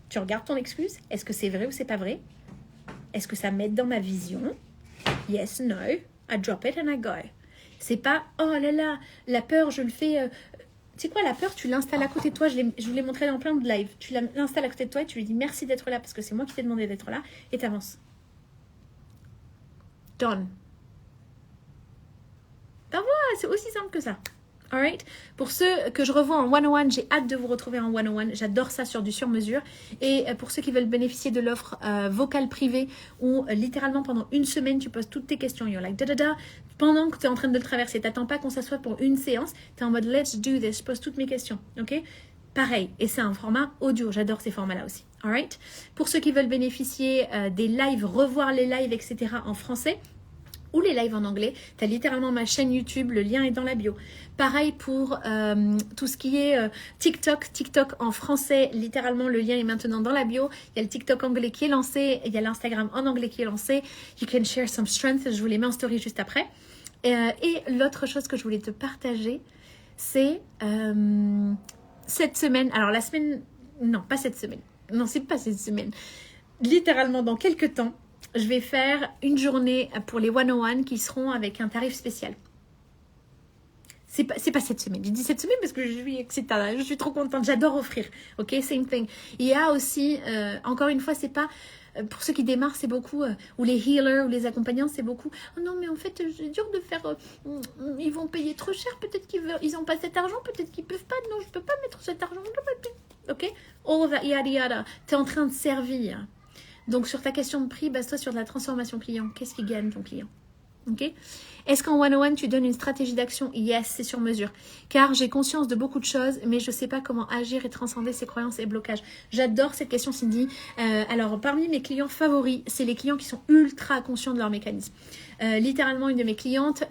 Tu regardes ton excuse. Est-ce que c'est vrai ou c'est pas vrai? Est-ce que ça m'aide dans ma vision? Yes, no. I drop it and I go. C'est pas, oh là là, la peur, je le fais... Tu sais quoi, la peur, tu l'installes à côté de toi. Je vous l'ai montré dans plein de lives. Tu l'installes à côté de toi et tu lui dis merci d'être là parce que c'est moi qui t'ai demandé d'être là. Et t'avances. Done. Ben voilà, c'est aussi simple que ça. Alright. Pour ceux que je revois en one-on-one, j'ai hâte de vous retrouver en one-on-one. J'adore ça sur du sur-mesure. Et pour ceux qui veulent bénéficier de l'offre vocale privée où littéralement pendant une semaine, tu poses toutes tes questions. You're like da-da-da. Pendant que tu es en train de le traverser, t'attends pas qu'on s'assoie pour une séance. Tu es en mode let's do this. Je pose toutes mes questions. Ok? Pareil. Et c'est un format audio. J'adore ces formats-là aussi. Alright. Pour ceux qui veulent bénéficier des lives, revoir les lives, etc. en français, ou les lives en anglais, tu as littéralement ma chaîne YouTube, le lien est dans la bio. Pareil pour tout ce qui est TikTok en français, littéralement le lien est maintenant dans la bio. Il y a le TikTok anglais qui est lancé, il y a l'Instagram en anglais qui est lancé. You can share some strength, je vous les mets en story juste après. Et l'autre chose que je voulais te partager, c'est cette semaine, alors la semaine, non pas cette semaine, non c'est pas cette semaine, littéralement dans quelques temps, je vais faire une journée pour les 101 qui seront avec un tarif spécial. C'est pas cette semaine. J'ai dit cette semaine parce que je suis excitée. Je suis trop contente. J'adore offrir. Ok, same thing. Il y a aussi, encore une fois, c'est pas... Pour ceux qui démarrent, c'est beaucoup... ou les healers ou les accompagnants, c'est beaucoup... Oh non, mais en fait, c'est dur de faire... ils vont payer trop cher. Peut-être ils n'ont pas cet argent. Peut-être qu'ils peuvent pas. Non, je peux pas mettre cet argent. Ok, all of that, yada yada. T'es en train de servir. Donc, sur ta question de prix, base-toi sur de la transformation client. Qu'est-ce qui gagne ton client? Ok. Est-ce qu'en one-on-one, tu donnes une stratégie d'action? Yes, c'est sur mesure. Car j'ai conscience de beaucoup de choses, mais je ne sais pas comment agir et transcender ces croyances et blocages. J'adore cette question, Cindy. Alors, parmi mes clients favoris, c'est les clients qui sont ultra conscients de leur mécanisme. Littéralement, une de mes clientes,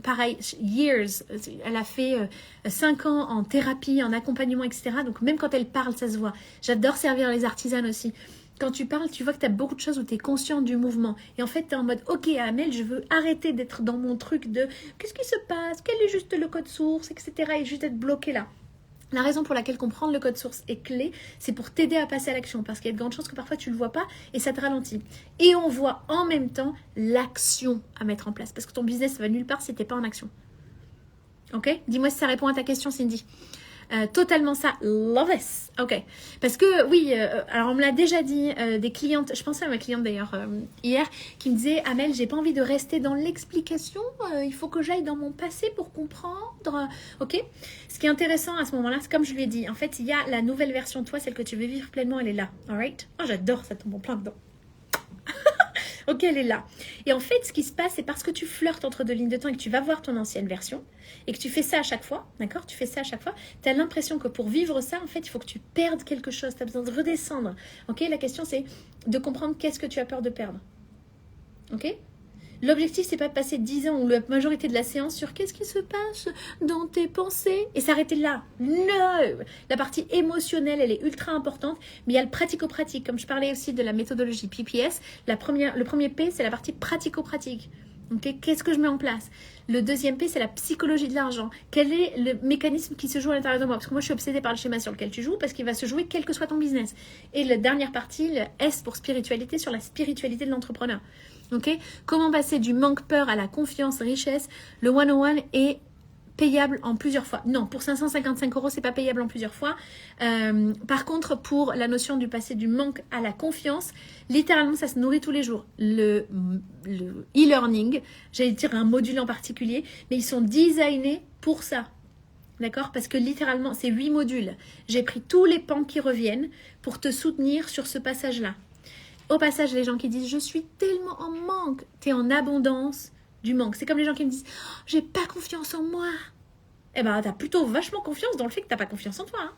pareil, years, elle a fait 5 ans en thérapie, en accompagnement, etc. Donc, même quand elle parle, ça se voit. J'adore servir les artisanes aussi. Quand tu parles, tu vois que tu as beaucoup de choses où tu es conscient du mouvement. Et en fait, tu es en mode, ok, Amel, je veux arrêter d'être dans mon truc de qu'est-ce qui se passe, quel est juste le code source, etc. Et juste être bloqué là. La raison pour laquelle comprendre le code source est clé, c'est pour t'aider à passer à l'action. Parce qu'il y a de grandes chances que parfois tu ne le vois pas et ça te ralentit. Et on voit en même temps l'action à mettre en place. Parce que ton business ne va nulle part si tu n'es pas en action. Ok? Dis-moi si ça répond à ta question, Cindy. Totalement ça, love this. Ok, parce que oui, alors on me l'a déjà dit, des clientes, je pensais à ma cliente d'ailleurs hier, qui me disait, Amel, j'ai pas envie de rester dans l'explication, il faut que j'aille dans mon passé pour comprendre. Ok, ce qui est intéressant à ce moment-là, c'est comme je lui ai dit, en fait, il y a la nouvelle version de toi, celle que tu veux vivre pleinement, elle est là, alright? Oh, j'adore, ça tombe en plein dedans. Ok, elle est là. Et en fait, ce qui se passe, c'est parce que tu flirtes entre deux lignes de temps et que tu vas voir ton ancienne version et que tu fais ça à chaque fois, d'accord? Tu fais ça à chaque fois. Tu as l'impression que pour vivre ça, en fait, il faut que tu perdes quelque chose. Tu as besoin de redescendre. Ok? La question, c'est de comprendre qu'est-ce que tu as peur de perdre. Ok? L'objectif, c'est pas de passer 10 ans ou la majorité de la séance sur qu'est-ce qui se passe dans tes pensées et s'arrêter là. Non! La partie émotionnelle, elle est ultra importante, mais il y a le pratico-pratique. Comme je parlais aussi de la méthodologie PPS, le premier P, c'est la partie pratico-pratique. Okay? Qu'est-ce que je mets en place? Le deuxième P, c'est la psychologie de l'argent. Quel est le mécanisme qui se joue à l'intérieur de moi? Parce que moi, je suis obsédée par le schéma sur lequel tu joues, parce qu'il va se jouer quel que soit ton business. Et la dernière partie, le S pour spiritualité, sur la spiritualité de l'entrepreneur. Okay? Comment passer du manque-peur à la confiance, richesse? Le one-on-one est payable en plusieurs fois. Non, pour 555 €, c'est pas payable en plusieurs fois. Par contre, pour la notion du passer du manque à la confiance, littéralement, ça se nourrit tous les jours. Le e-learning, j'allais dire un module en particulier, mais ils sont designés pour ça. D'accord? Parce que littéralement, c'est 8 modules. J'ai pris tous les pans qui reviennent pour te soutenir sur ce passage-là. Au passage, les gens qui disent « Je suis tellement en manque », tu es en abondance du manque. C'est comme les gens qui me disent oh, « J'ai pas confiance en moi ». Eh ben, tu as plutôt vachement confiance dans le fait que tu n'as pas confiance en toi. Hein.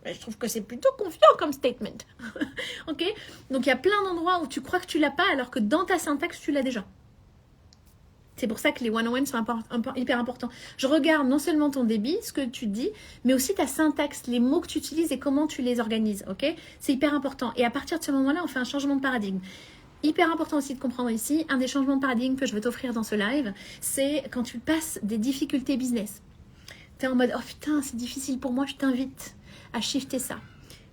Je trouve que c'est plutôt confiant comme statement. Ok? Donc, il y a plein d'endroits où tu crois que tu l'as pas alors que dans ta syntaxe, tu l'as déjà. C'est pour ça que les one-on-one sont hyper importants. Je regarde non seulement ton débit, ce que tu dis, mais aussi ta syntaxe, les mots que tu utilises et comment tu les organises. Ok? C'est hyper important. Et à partir de ce moment-là, on fait un changement de paradigme. Hyper important aussi de comprendre ici, un des changements de paradigme que je veux t'offrir dans ce live, c'est quand tu passes des difficultés business. Tu es en mode « Oh putain, c'est difficile pour moi, je t'invite à shifter ça. »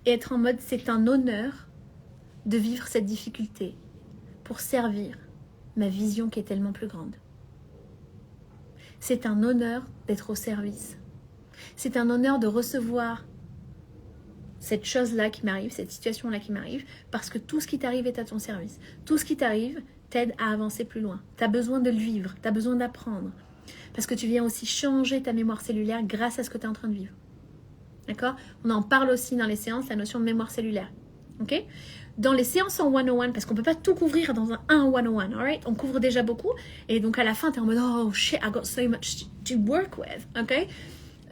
Et être en mode « C'est un honneur de vivre cette difficulté pour servir ma vision qui est tellement plus grande. » C'est un honneur d'être au service. C'est un honneur de recevoir cette chose-là qui m'arrive, cette situation-là qui m'arrive, parce que tout ce qui t'arrive est à ton service. Tout ce qui t'arrive t'aide à avancer plus loin. Tu as besoin de le vivre, tu as besoin d'apprendre. Parce que tu viens aussi changer ta mémoire cellulaire grâce à ce que tu es en train de vivre. D'accord? On en parle aussi dans les séances, la notion de mémoire cellulaire. Ok? Dans les séances en one-on-one, parce qu'on ne peut pas tout couvrir dans un one-on-one, alright? On couvre déjà beaucoup, et donc à la fin, tu es en mode « Oh shit, I got so much to work with. » Ok?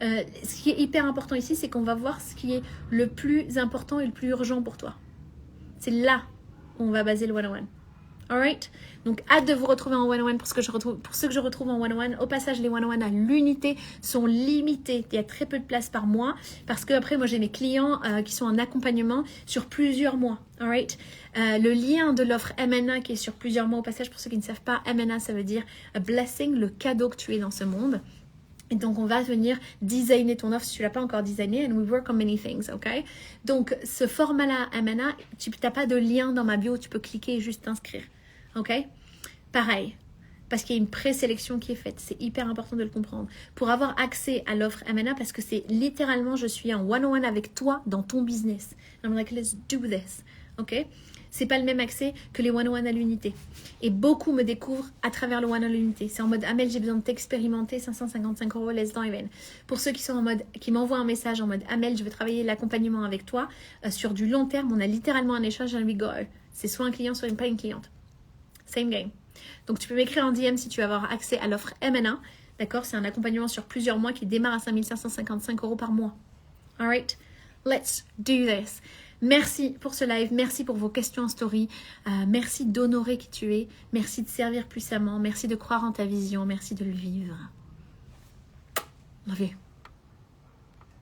Ce qui est hyper important ici, c'est qu'on va voir ce qui est le plus important et le plus urgent pour toi. C'est là où on va baser le one-on-one. Alright? Donc, hâte de vous retrouver en one-on-one pour ceux que je retrouve en one-on-one. Au passage, les one-on-one à l'unité sont limités. Il y a très peu de place par mois parce que après, moi, j'ai mes clients qui sont en accompagnement sur plusieurs mois. Alright? Le lien de l'offre MNA qui est sur plusieurs mois. Au passage, pour ceux qui ne savent pas, MNA, ça veut dire a blessing, le cadeau que tu es dans ce monde. Et donc, on va venir designer ton offre si tu ne l'as pas encore designé. And we work on many things, ok? Donc, ce format-là, MNA, tu n'as pas de lien dans ma bio. Tu peux cliquer et juste t'inscrire, ok? Pareil, parce qu'il y a une présélection qui est faite. C'est hyper important de le comprendre. Pour avoir accès à l'offre MNA, parce que c'est littéralement, je suis en one-on-one avec toi dans ton business. I'm like, let's do this, ok? C'est pas le même accès que les one-on-one à l'unité. Et beaucoup me découvrent à travers le one-on-one à l'unité. C'est en mode Amel, j'ai besoin de t'expérimenter, 555 €, let's dive in. Pour ceux qui sont en mode, qui m'envoient un message en mode Amel, je veux travailler l'accompagnement avec toi sur du long terme, on a littéralement un échange and we go. C'est soit un client, soit pas une cliente. Same game. Donc tu peux m'écrire en DM si tu veux avoir accès à l'offre MN1. D'accord? C'est un accompagnement sur plusieurs mois qui démarre à 5 555 € par mois. Alright? Let's do this. Merci pour ce live. Merci pour vos questions en story. Merci d'honorer qui tu es. Merci de servir puissamment. Merci de croire en ta vision. Merci de le vivre. Love you.